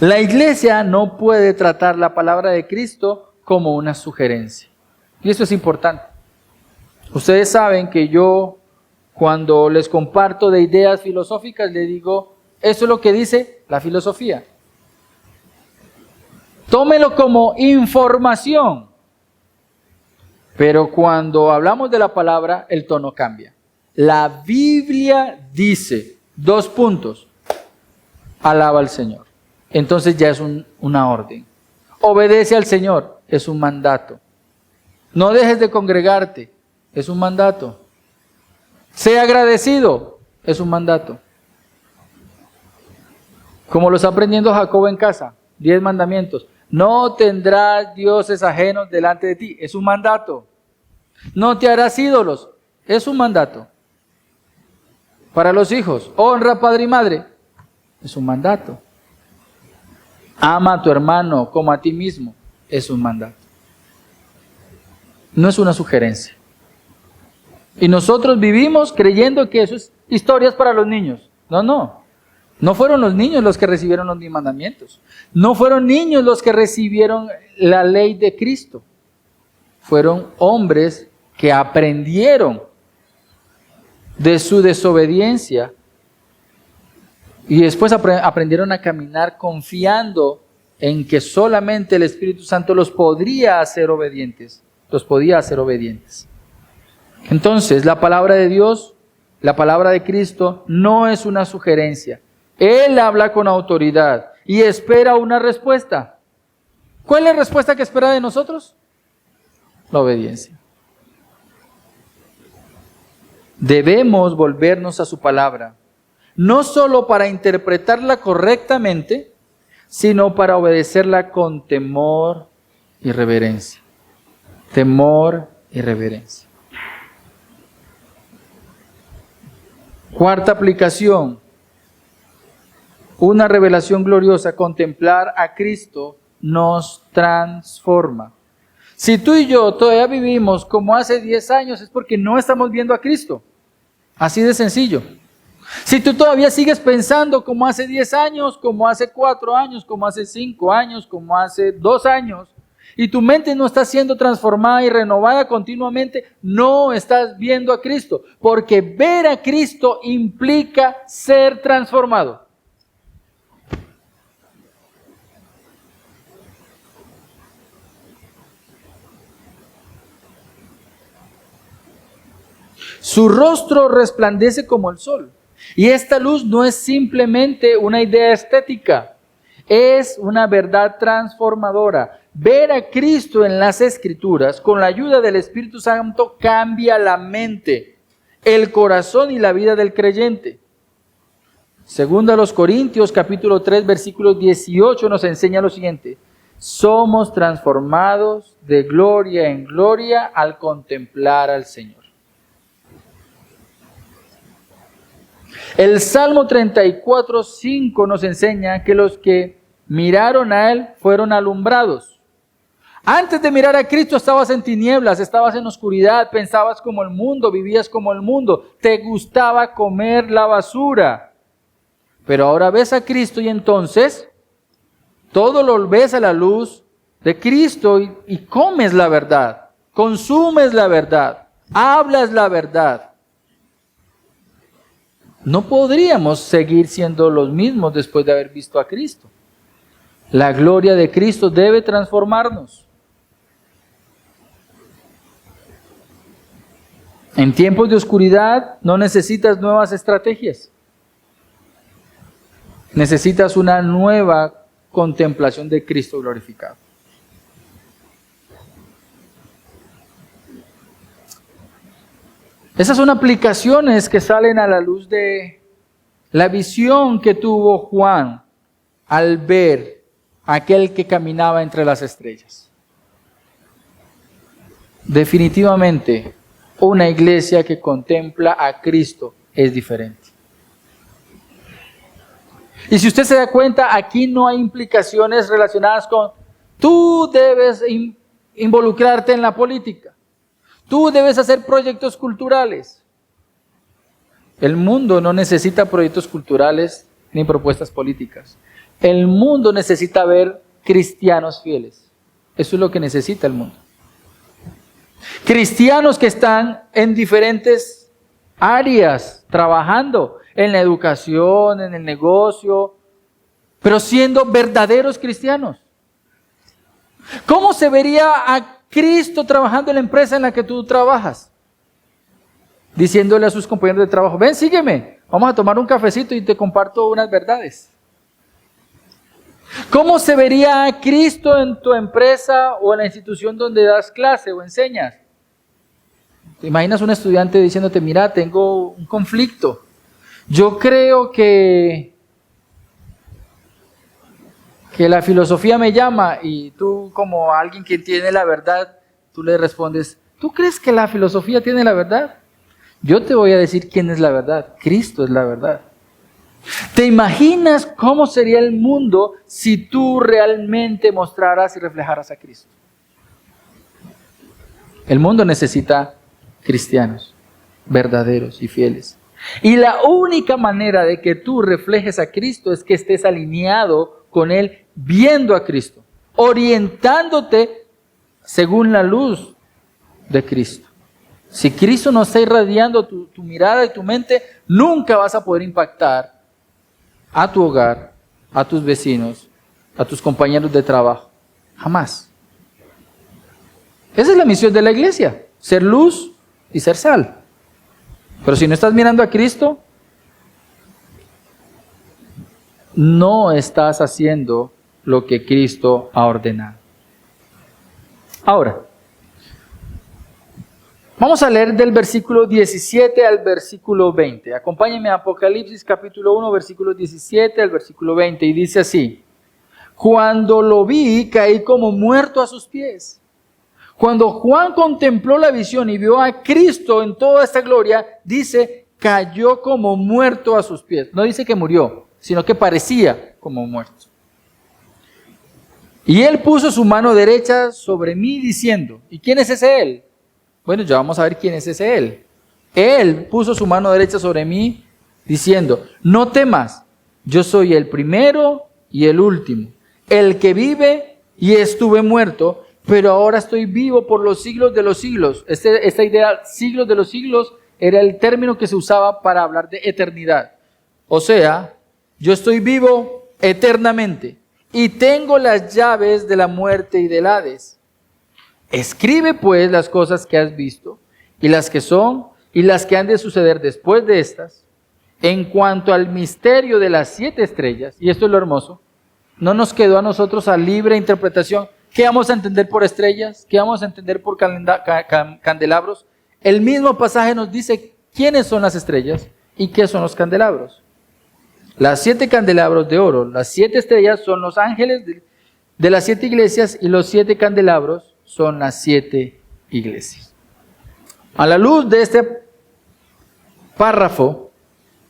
La iglesia no puede tratar la palabra de Cristo como una sugerencia. Y eso es importante. Ustedes saben que yo, cuando les comparto de ideas filosóficas, les digo, eso es lo que dice la filosofía. Tómelo como información. Pero cuando hablamos de la palabra, el tono cambia. La Biblia dice, 2 puntos, alaba al Señor. Entonces ya es una orden. Obedece al Señor, es un mandato. No dejes de congregarte, es un mandato. Sea agradecido, es un mandato. Como lo está aprendiendo Jacob en casa, 10 mandamientos. No tendrás dioses ajenos delante de ti, es un mandato. No te harás ídolos, es un mandato. Para los hijos, honra a padre y madre, es un mandato. Ama a tu hermano como a ti mismo, es un mandato. No es una sugerencia. Y nosotros vivimos creyendo que eso es historias para los niños. No. No fueron los niños los que recibieron los 10 mandamientos. No fueron niños los que recibieron la ley de Cristo. Fueron hombres que aprendieron de su desobediencia y después aprendieron a caminar confiando en que solamente el Espíritu Santo los podría hacer obedientes. Los podía hacer obedientes. Entonces, la palabra de Dios, la palabra de Cristo, no es una sugerencia. Él habla con autoridad y espera una respuesta. ¿Cuál es la respuesta que espera de nosotros? La obediencia. Debemos volvernos a su palabra, no solo para interpretarla correctamente, sino para obedecerla con temor y reverencia. Temor y reverencia. Cuarta aplicación. Una revelación gloriosa, contemplar a Cristo nos transforma. Si tú y yo todavía vivimos como hace 10 años es porque no estamos viendo a Cristo. Así de sencillo. Si tú todavía sigues pensando como hace 10 años, como hace 4 años, como hace 5 años, como hace 2 años, y tu mente no está siendo transformada y renovada continuamente, no estás viendo a Cristo. Porque ver a Cristo implica ser transformado. Su rostro resplandece como el sol. Y esta luz no es simplemente una idea estética, es una verdad transformadora. Ver a Cristo en las Escrituras, con la ayuda del Espíritu Santo, cambia la mente, el corazón y la vida del creyente. Segunda a los Corintios, capítulo 3, versículo 18, nos enseña lo siguiente. Somos transformados de gloria en gloria al contemplar al Señor. El Salmo 34:5 nos enseña que los que miraron a Él fueron alumbrados. Antes de mirar a Cristo estabas en tinieblas, estabas en oscuridad, pensabas como el mundo, vivías como el mundo, te gustaba comer la basura. Pero ahora ves a Cristo y entonces todo lo ves a la luz de Cristo y comes la verdad, consumes la verdad, hablas la verdad. no podríamos seguir siendo los mismos después de haber visto a Cristo. La gloria de Cristo debe transformarnos. En tiempos de oscuridad no necesitas nuevas estrategias. Necesitas una nueva contemplación de Cristo glorificado. Esas son aplicaciones que salen a la luz de la visión que tuvo Juan al ver a aquel que caminaba entre las estrellas. Definitivamente, una iglesia que contempla a Cristo es diferente. Y si usted se da cuenta, aquí no hay implicaciones relacionadas con tú debes involucrarte en la política. Tú debes hacer proyectos culturales. El mundo no necesita proyectos culturales ni propuestas políticas. El mundo necesita ver cristianos fieles. Eso es lo que necesita el mundo. Cristianos que están en diferentes áreas, trabajando en la educación, en el negocio, pero siendo verdaderos cristianos. ¿Cómo se vería a Cristo trabajando en la empresa en la que tú trabajas? Diciéndole a sus compañeros de trabajo, ven, sígueme, vamos a tomar un cafecito y te comparto unas verdades. ¿Cómo se vería a Cristo en tu empresa o en la institución donde das clase o enseñas? ¿Te imaginas un estudiante diciéndote, mira, tengo un conflicto? Yo creo que la filosofía me llama, y tú, como alguien que tiene la verdad, tú le respondes, ¿tú crees que la filosofía tiene la verdad? Yo te voy a decir quién es la verdad. Cristo es la verdad. ¿Te imaginas cómo sería el mundo si tú realmente mostraras y reflejaras a Cristo? El mundo necesita cristianos verdaderos y fieles. Y la única manera de que tú reflejes a Cristo es que estés alineado con Él, viendo a Cristo, orientándote según la luz de Cristo. Si Cristo no está irradiando tu mirada y tu mente, nunca vas a poder impactar a tu hogar, a tus vecinos, a tus compañeros de trabajo. Jamás. Esa es la misión de la iglesia, ser luz y ser sal. Pero si no estás mirando a Cristo, no estás haciendo lo que Cristo ha ordenado. Ahora, vamos a leer del versículo 17 al versículo 20. Acompáñenme a Apocalipsis capítulo 1, versículo 17 al versículo 20. Y dice así: cuando lo vi, caí como muerto a sus pies. Cuando Juan contempló la visión y vio a Cristo en toda esta gloria, dice, cayó como muerto a sus pies. No dice que murió, sino que parecía como muerto. Y él puso su mano derecha sobre mí diciendo, ¿y quién es ese él? Bueno, ya vamos a ver quién es ese él. Él puso su mano derecha sobre mí diciendo, no temas, yo soy el primero y el último, el que vive y estuve muerto, pero ahora estoy vivo por los siglos de los siglos. Esta idea, siglos de los siglos, era el término que se usaba para hablar de eternidad. O sea, yo estoy vivo eternamente y tengo las llaves de la muerte y del Hades. Escribe pues las cosas que has visto y las que son y las que han de suceder después de estas. En cuanto al misterio de las 7 estrellas, y esto es lo hermoso, no nos quedó a nosotros a libre interpretación. ¿Qué vamos a entender por estrellas? ¿Qué vamos a entender por candelabros? El mismo pasaje nos dice quiénes son las estrellas y qué son los candelabros. Las 7 candelabros de oro, las 7 estrellas son los ángeles de las 7 iglesias y los 7 candelabros son las 7 iglesias. A la luz de este párrafo,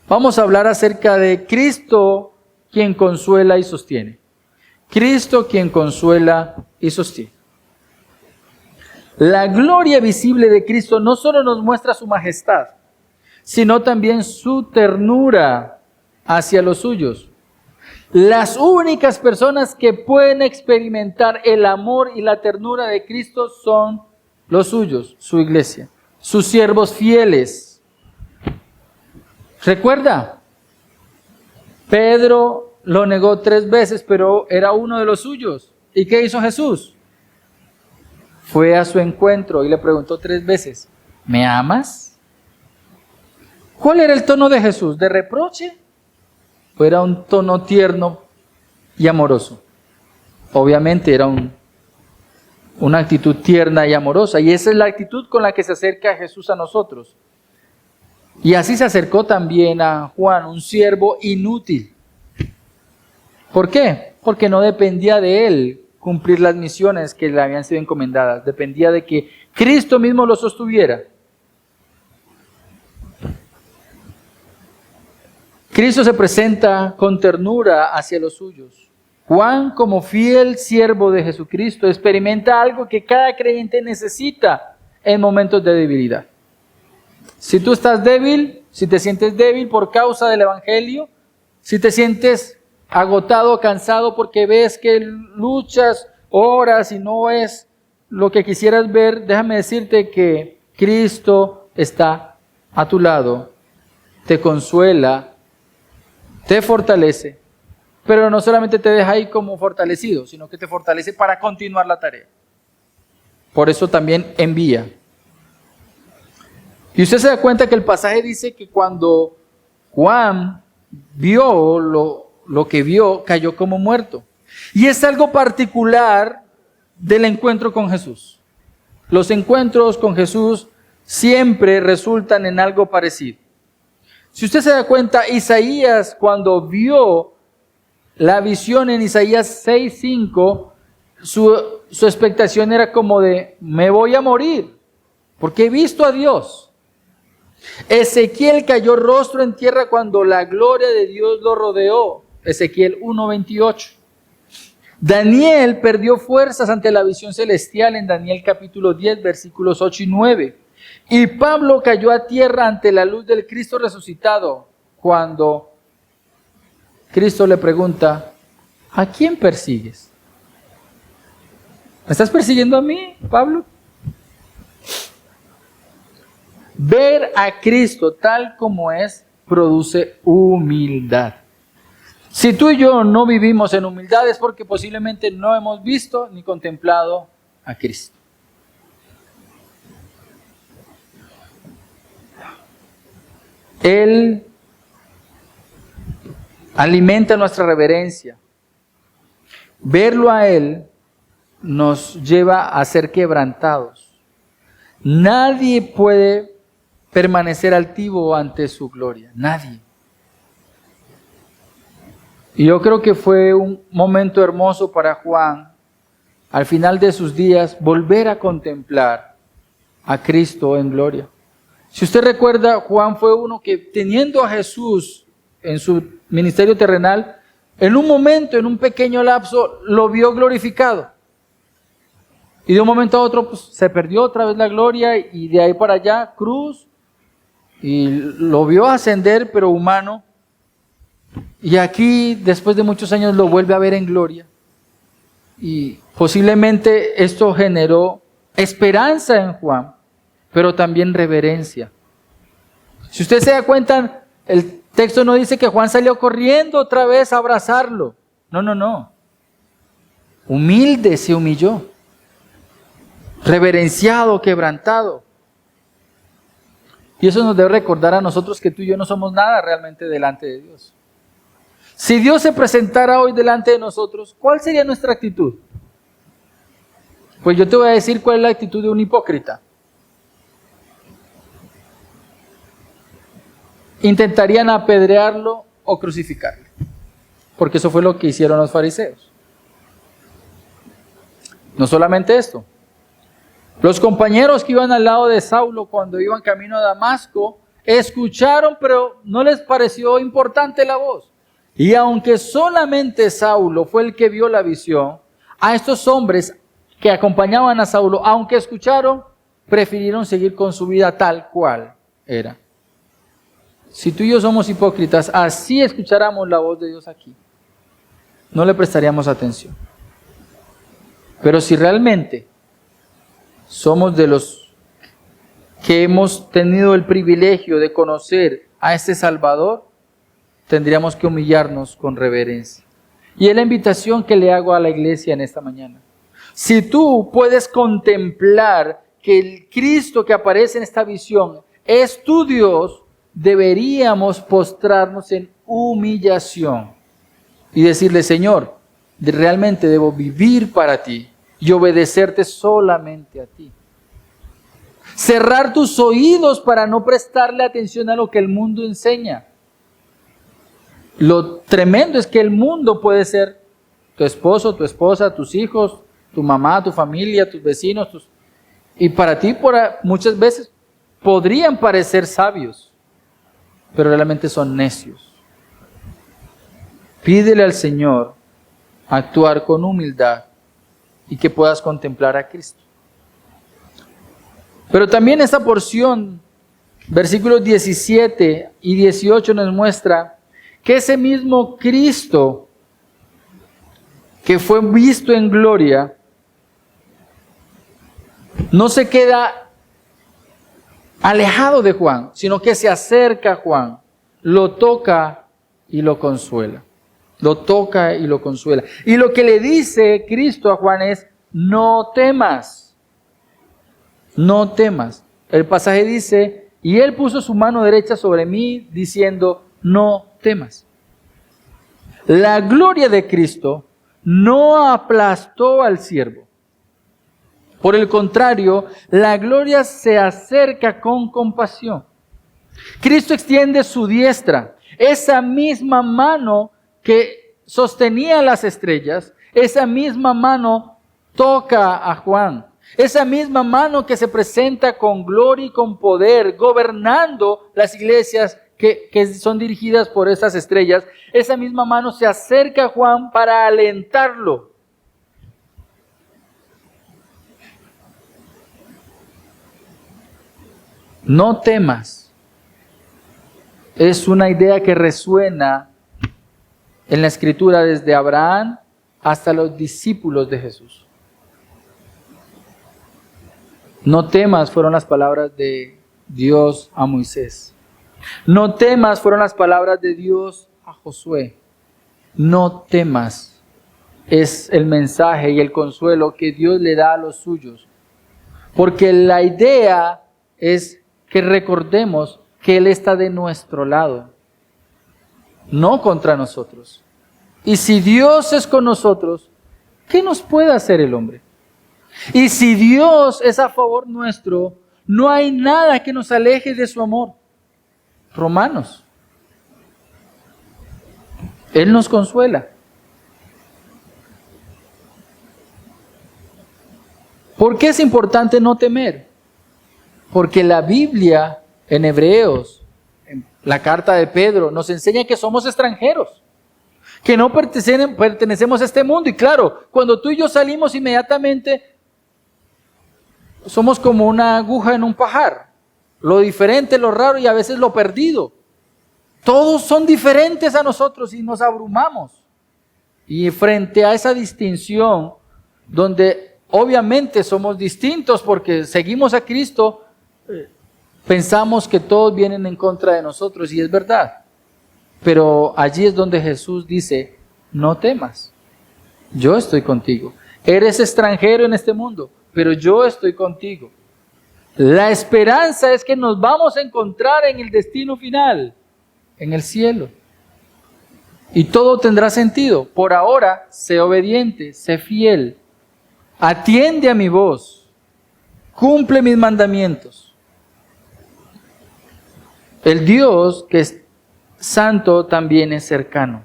vamos a hablar acerca de Cristo, quien consuela y sostiene. Cristo, quien consuela y sostiene. La gloria visible de Cristo no solo nos muestra su majestad, sino también su ternura hacia los suyos. Las únicas personas que pueden experimentar el amor y la ternura de Cristo son los suyos, su iglesia, sus siervos fieles. Recuerda, Pedro lo negó 3 veces, pero era uno de los suyos. ¿Y qué hizo Jesús? Fue a su encuentro y le preguntó 3 veces, ¿me amas? ¿Cuál era el tono de Jesús? ¿De reproche? ¿O era un tono tierno y amoroso? Obviamente era una actitud tierna y amorosa, y esa es la actitud con la que se acerca Jesús a nosotros. Y así se acercó también a Juan, un siervo inútil. ¿Por qué? Porque no dependía de él cumplir las misiones que le habían sido encomendadas, dependía de que Cristo mismo lo sostuviera. Cristo se presenta con ternura hacia los suyos. Juan, como fiel siervo de Jesucristo, experimenta algo que cada creyente necesita en momentos de debilidad. Si tú estás débil, si te sientes débil por causa del Evangelio, si te sientes agotado, cansado porque ves que luchas, oras y no es lo que quisieras ver, déjame decirte que Cristo está a tu lado, te consuela, te fortalece, pero no solamente te deja ahí como fortalecido, sino que te fortalece para continuar la tarea. Por eso también envía. Y usted se da cuenta que el pasaje dice que cuando Juan vio lo que vio, cayó como muerto. Y es algo particular del encuentro con Jesús. Los encuentros con Jesús siempre resultan en algo parecido. Si usted se da cuenta, Isaías, cuando vio la visión en Isaías 6:5, su expectación era como de, me voy a morir, porque he visto a Dios. Ezequiel cayó rostro en tierra cuando la gloria de Dios lo rodeó. Ezequiel 1:28. Daniel perdió fuerzas ante la visión celestial en Daniel capítulo 10, versículos 8 y 9. Y Pablo cayó a tierra ante la luz del Cristo resucitado cuando Cristo le pregunta, ¿a quién persigues? ¿Me estás persiguiendo a mí, Pablo? Ver a Cristo tal como es produce humildad. Si tú y yo no vivimos en humildad es porque posiblemente no hemos visto ni contemplado a Cristo. Él alimenta nuestra reverencia. Verlo a Él nos lleva a ser quebrantados. Nadie puede permanecer altivo ante su gloria. Nadie. Y yo creo que fue un momento hermoso para Juan, al final de sus días, volver a contemplar a Cristo en gloria. Si usted recuerda, Juan fue uno que teniendo a Jesús en su ministerio terrenal, en un momento, en un pequeño lapso, lo vio glorificado. Y de un momento a otro pues, se perdió otra vez la gloria y de ahí para allá, cruz, y lo vio ascender, pero humano. Y aquí, después de muchos años, lo vuelve a ver en gloria. Y posiblemente esto generó esperanza en Juan, pero también reverencia. Si usted se da cuenta, el texto no dice que Juan salió corriendo otra vez a abrazarlo. No. Humilde se humilló. Reverenciado, quebrantado. Y eso nos debe recordar a nosotros que tú y yo no somos nada realmente delante de Dios. Si Dios se presentara hoy delante de nosotros, ¿cuál sería nuestra actitud? Pues yo te voy a decir cuál es la actitud de un hipócrita. Intentarían apedrearlo o crucificarlo, porque eso fue lo que hicieron los fariseos. No solamente esto. Los compañeros que iban al lado de Saulo cuando iban camino a Damasco, escucharon, pero no les pareció importante la voz. Y aunque solamente Saulo fue el que vio la visión, a estos hombres que acompañaban a Saulo, aunque escucharon, prefirieron seguir con su vida tal cual era. Si tú y yo somos hipócritas, así escucháramos la voz de Dios aquí, no le prestaríamos atención. Pero si realmente somos de los que hemos tenido el privilegio de conocer a este Salvador, tendríamos que humillarnos con reverencia. Y es la invitación que le hago a la iglesia en esta mañana. Si tú puedes contemplar que el Cristo que aparece en esta visión es tu Dios, deberíamos postrarnos en humillación y decirle: Señor, realmente debo vivir para ti y obedecerte solamente a ti. Cerrar tus oídos para no prestarle atención a lo que el mundo enseña. Lo tremendo es que el mundo puede ser tu esposo, tu esposa, tus hijos, tu mamá, tu familia, tus vecinos, y para ti muchas veces podrían parecer sabios, pero realmente son necios. Pídele al Señor actuar con humildad y que puedas contemplar a Cristo. Pero también esta porción, versículos 17 y 18, nos muestra que ese mismo Cristo que fue visto en gloria no se queda alejado de Juan, sino que se acerca a Juan, lo toca y lo consuela. Lo toca y lo consuela. Y lo que le dice Cristo a Juan es: no temas, no temas. El pasaje dice: y él puso su mano derecha sobre mí, diciendo: no temas. La gloria de Cristo no aplastó al siervo. Por el contrario, la gloria se acerca con compasión. Cristo extiende su diestra, esa misma mano que sostenía las estrellas, esa misma mano toca a Juan. Esa misma mano que se presenta con gloria y con poder, gobernando las iglesias que son dirigidas por estas estrellas, esa misma mano se acerca a Juan para alentarlo. No temas. Es una idea que resuena en la Escritura desde Abraham hasta los discípulos de Jesús. No temas fueron las palabras de Dios a Moisés. No temas fueron las palabras de Dios a Josué. No temas es el mensaje y el consuelo que Dios le da a los suyos. Porque la idea es que recordemos que Él está de nuestro lado, no contra nosotros. Y si Dios es con nosotros, ¿qué nos puede hacer el hombre? Y si Dios es a favor nuestro, no hay nada que nos aleje de su amor. Romanos. Él nos consuela. ¿Por qué es importante no temer? Porque la Biblia en Hebreos, en la carta de Pedro, nos enseña que somos extranjeros, que no pertenecemos a este mundo. Y claro, cuando tú y yo salimos inmediatamente, somos como una aguja en un pajar. Lo diferente, lo raro y a veces lo perdido. Todos son diferentes a nosotros y nos abrumamos. Y frente a esa distinción, donde obviamente somos distintos porque seguimos a Cristo, pensamos que todos vienen en contra de nosotros, y es verdad. Pero allí es donde Jesús dice: no temas, yo estoy contigo. Eres extranjero en este mundo, pero yo estoy contigo. La esperanza es que nos vamos a encontrar en el destino final, en el cielo. Y todo tendrá sentido. Por ahora, sé obediente, sé fiel. Atiende a mi voz. Cumple mis mandamientos. El Dios que es santo también es cercano.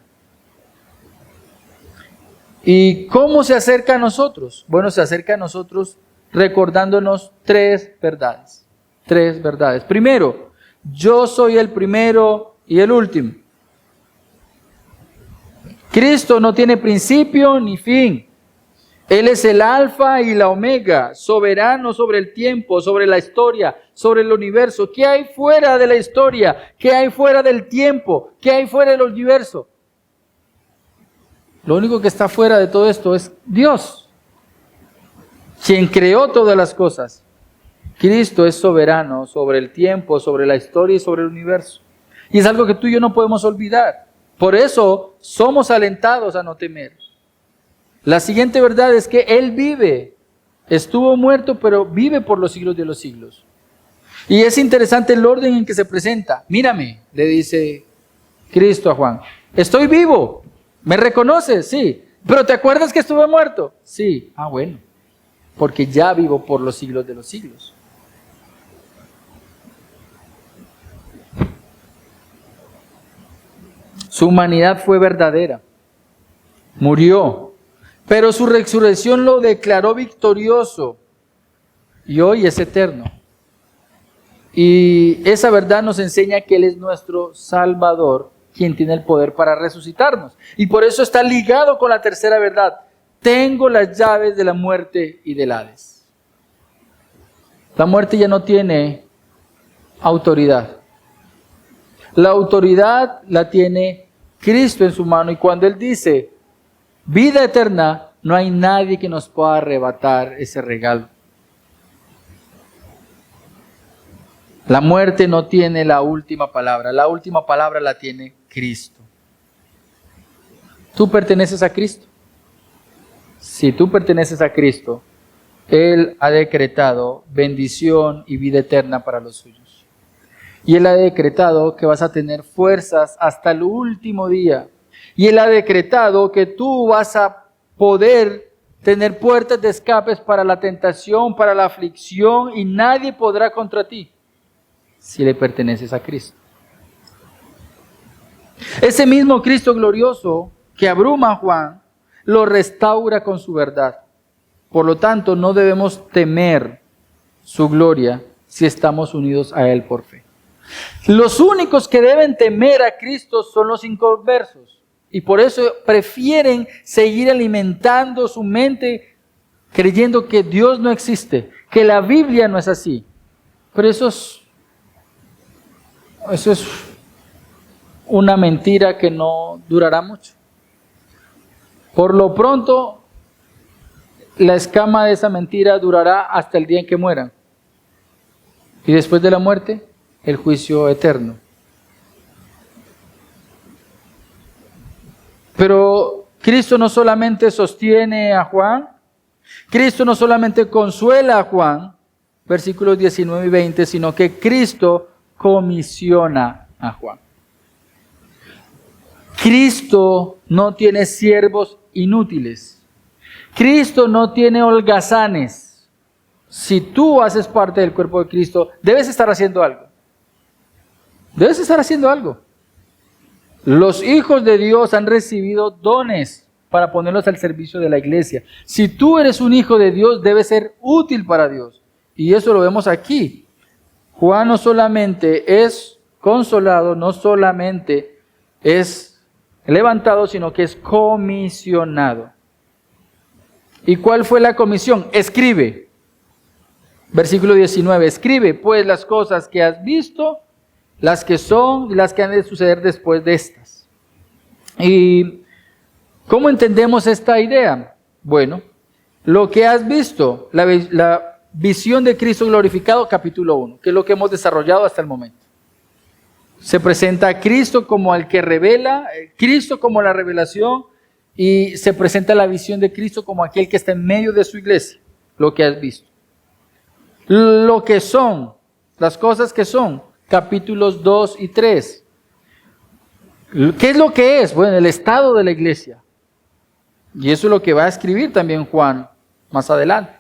¿Y cómo se acerca a nosotros? Bueno, se acerca a nosotros recordándonos tres verdades. Tres verdades. Primero, yo soy el primero y el último. Cristo no tiene principio ni fin. Él es el alfa y la omega, soberano sobre el tiempo, sobre la historia, sobre el universo. ¿Qué hay fuera de la historia? ¿Qué hay fuera del tiempo? ¿Qué hay fuera del universo? Lo único que está fuera de todo esto es Dios, quien creó todas las cosas. Cristo es soberano sobre el tiempo, sobre la historia y sobre el universo. Y es algo que tú y yo no podemos olvidar. Por eso somos alentados a no temer. La siguiente verdad es que Él vive. Estuvo muerto, pero vive por los siglos de los siglos. Y es interesante el orden en que se presenta. Mírame, le dice Cristo a Juan. Estoy vivo. ¿Me reconoces? Sí. ¿Pero te acuerdas que estuve muerto? Sí. Ah, bueno. Porque ya vivo por los siglos de los siglos. Su humanidad fue verdadera. Murió. Pero su resurrección lo declaró victorioso. Y hoy es eterno. Y esa verdad nos enseña que Él es nuestro Salvador, quien tiene el poder para resucitarnos. Y por eso está ligado con la tercera verdad. Tengo las llaves de la muerte y del Hades. La muerte ya no tiene autoridad. La autoridad la tiene Cristo en su mano. Y cuando Él dice vida eterna, no hay nadie que nos pueda arrebatar ese regalo. La muerte no tiene la última palabra. La última palabra la tiene Cristo. ¿Tú perteneces a Cristo? Si tú perteneces a Cristo, Él ha decretado bendición y vida eterna para los suyos. Y Él ha decretado que vas a tener fuerzas hasta el último día. Y Él ha decretado que tú vas a poder tener puertas de escapes para la tentación, para la aflicción, y nadie podrá contra ti si le perteneces a Cristo. Ese mismo Cristo glorioso que abruma a Juan, lo restaura con su verdad. Por lo tanto, no debemos temer su gloria si estamos unidos a Él por fe. Los únicos que deben temer a Cristo son los inconversos. Y por eso prefieren seguir alimentando su mente creyendo que Dios no existe, que la Biblia no es así. Pero eso es una mentira que no durará mucho. Por lo pronto, la escama de esa mentira durará hasta el día en que mueran. Y después de la muerte, el juicio eterno. Pero Cristo no solamente sostiene a Juan, Cristo no solamente consuela a Juan, versículos 19 y 20, sino que Cristo comisiona a Juan. Cristo no tiene siervos inútiles. Cristo no tiene holgazanes. Si tú haces parte del cuerpo de Cristo, debes estar haciendo algo. Debes estar haciendo algo. Los hijos de Dios han recibido dones para ponerlos al servicio de la iglesia. Si tú eres un hijo de Dios, debes ser útil para Dios. Y eso lo vemos aquí. Juan no solamente es consolado, no solamente es levantado, sino que es comisionado. ¿Y cuál fue la comisión? Escribe. Versículo 19. Escribe pues las cosas que has visto, las que son y las que han de suceder después de estas. ¿Y cómo entendemos esta idea? Bueno, lo que has visto, la visión de Cristo glorificado, capítulo 1, que es lo que hemos desarrollado hasta el momento. Se presenta a Cristo como el que revela, Cristo como la revelación, y se presenta la visión de Cristo como aquel que está en medio de su iglesia, lo que has visto. Lo que son, las cosas que son, capítulos 2 y 3. ¿Qué es lo que es? Bueno, el estado de la iglesia. Y eso es lo que va a escribir también Juan más adelante.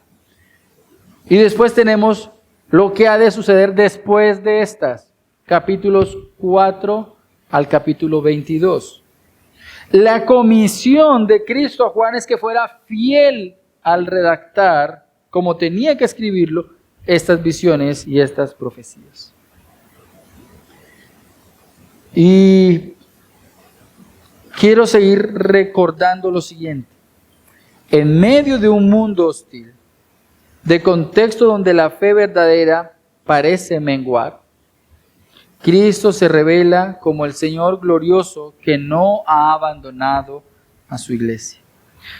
Y después tenemos lo que ha de suceder después de estas, capítulos 4 al capítulo 22. La comisión de Cristo a Juan es que fuera fiel al redactar, como tenía que escribirlo, estas visiones y estas profecías. Y quiero seguir recordando lo siguiente. En medio de un mundo hostil, de contexto donde la fe verdadera parece menguar, Cristo se revela como el Señor glorioso que no ha abandonado a su iglesia.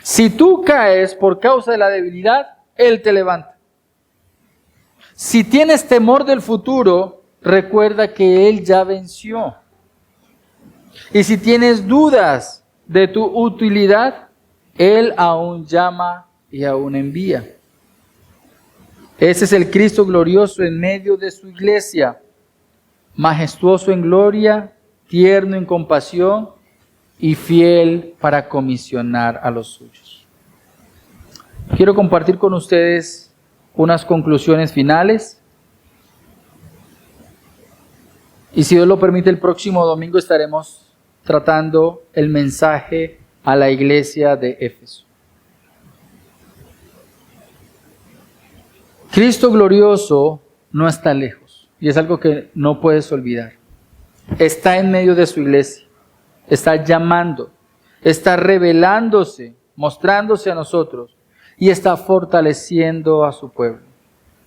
Si tú caes por causa de la debilidad, Él te levanta. Si tienes temor del futuro, recuerda que Él ya venció. Y si tienes dudas de tu utilidad, Él aún llama y aún envía. Ese es el Cristo glorioso en medio de su iglesia, majestuoso en gloria, tierno en compasión y fiel para comisionar a los suyos. Quiero compartir con ustedes unas conclusiones finales. Y si Dios lo permite, el próximo domingo estaremos tratando el mensaje a la iglesia de Éfeso. Cristo glorioso no está lejos, y es algo que no puedes olvidar. Está en medio de su iglesia, está llamando, está revelándose, mostrándose a nosotros, y está fortaleciendo a su pueblo.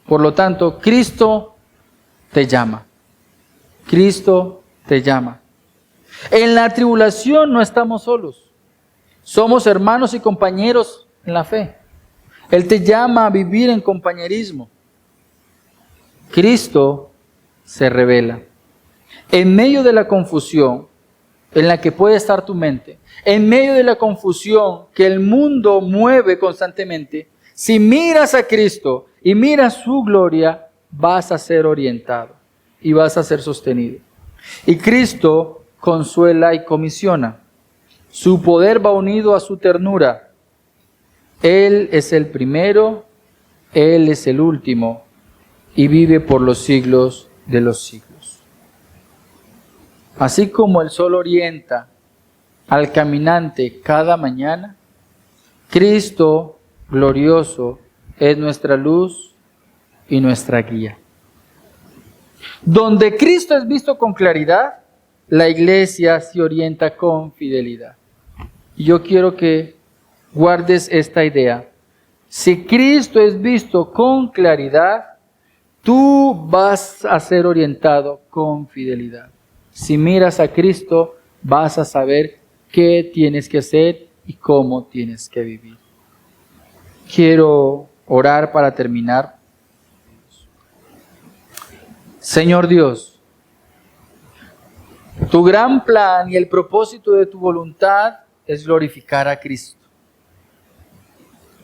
Por lo tanto, Cristo te llama. Cristo te llama. En la tribulación no estamos solos. Somos hermanos y compañeros en la fe. Él te llama a vivir en compañerismo. Cristo se revela. En medio de la confusión en la que puede estar tu mente, en medio de la confusión que el mundo mueve constantemente, si miras a Cristo y miras su gloria, vas a ser orientado y vas a ser sostenido. Y Cristo consuela y comisiona. Su poder va unido a su ternura. Él es el primero, Él es el último y vive por los siglos de los siglos. Así como el sol orienta al caminante cada mañana, Cristo glorioso es nuestra luz y nuestra guía. Donde Cristo es visto con claridad, la iglesia se orienta con fidelidad. Y yo quiero que guardes esta idea. Si Cristo es visto con claridad, tú vas a ser orientado con fidelidad. Si miras a Cristo, vas a saber qué tienes que hacer y cómo tienes que vivir. Quiero orar para terminar. Señor Dios, tu gran plan y el propósito de tu voluntad es glorificar a Cristo.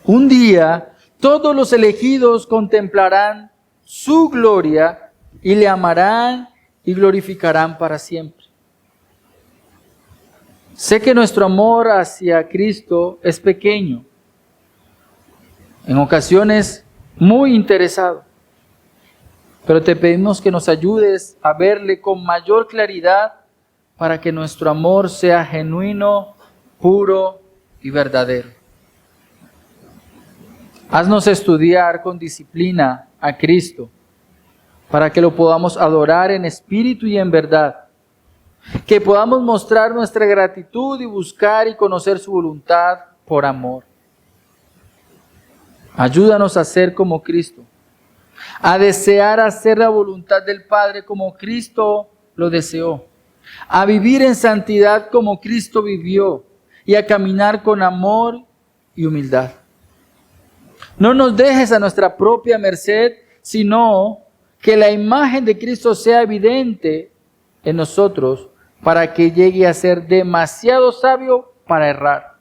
Un día, todos los elegidos contemplarán su gloria y le amarán y glorificarán para siempre. Sé que nuestro amor hacia Cristo es pequeño, en ocasiones muy interesado, pero te pedimos que nos ayudes a verle con mayor claridad para que nuestro amor sea genuino, puro y verdadero. Haznos estudiar con disciplina a Cristo, para que lo podamos adorar en espíritu y en verdad, que podamos mostrar nuestra gratitud y buscar y conocer su voluntad por amor. Ayúdanos a ser como Cristo, a desear hacer la voluntad del Padre como Cristo lo deseó, a vivir en santidad como Cristo vivió y a caminar con amor y humildad. No nos dejes a nuestra propia merced, sino que la imagen de Cristo sea evidente en nosotros para que llegue a ser demasiado sabio para errar.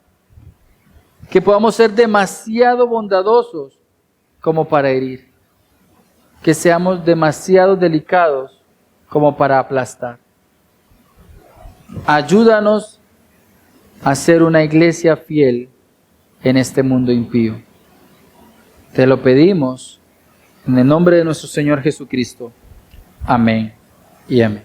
Que podamos ser demasiado bondadosos como para herir. Que seamos demasiado delicados como para aplastar. Ayúdanos a ser una iglesia fiel en este mundo impío. Te lo pedimos en el nombre de nuestro Señor Jesucristo. Amén y amén.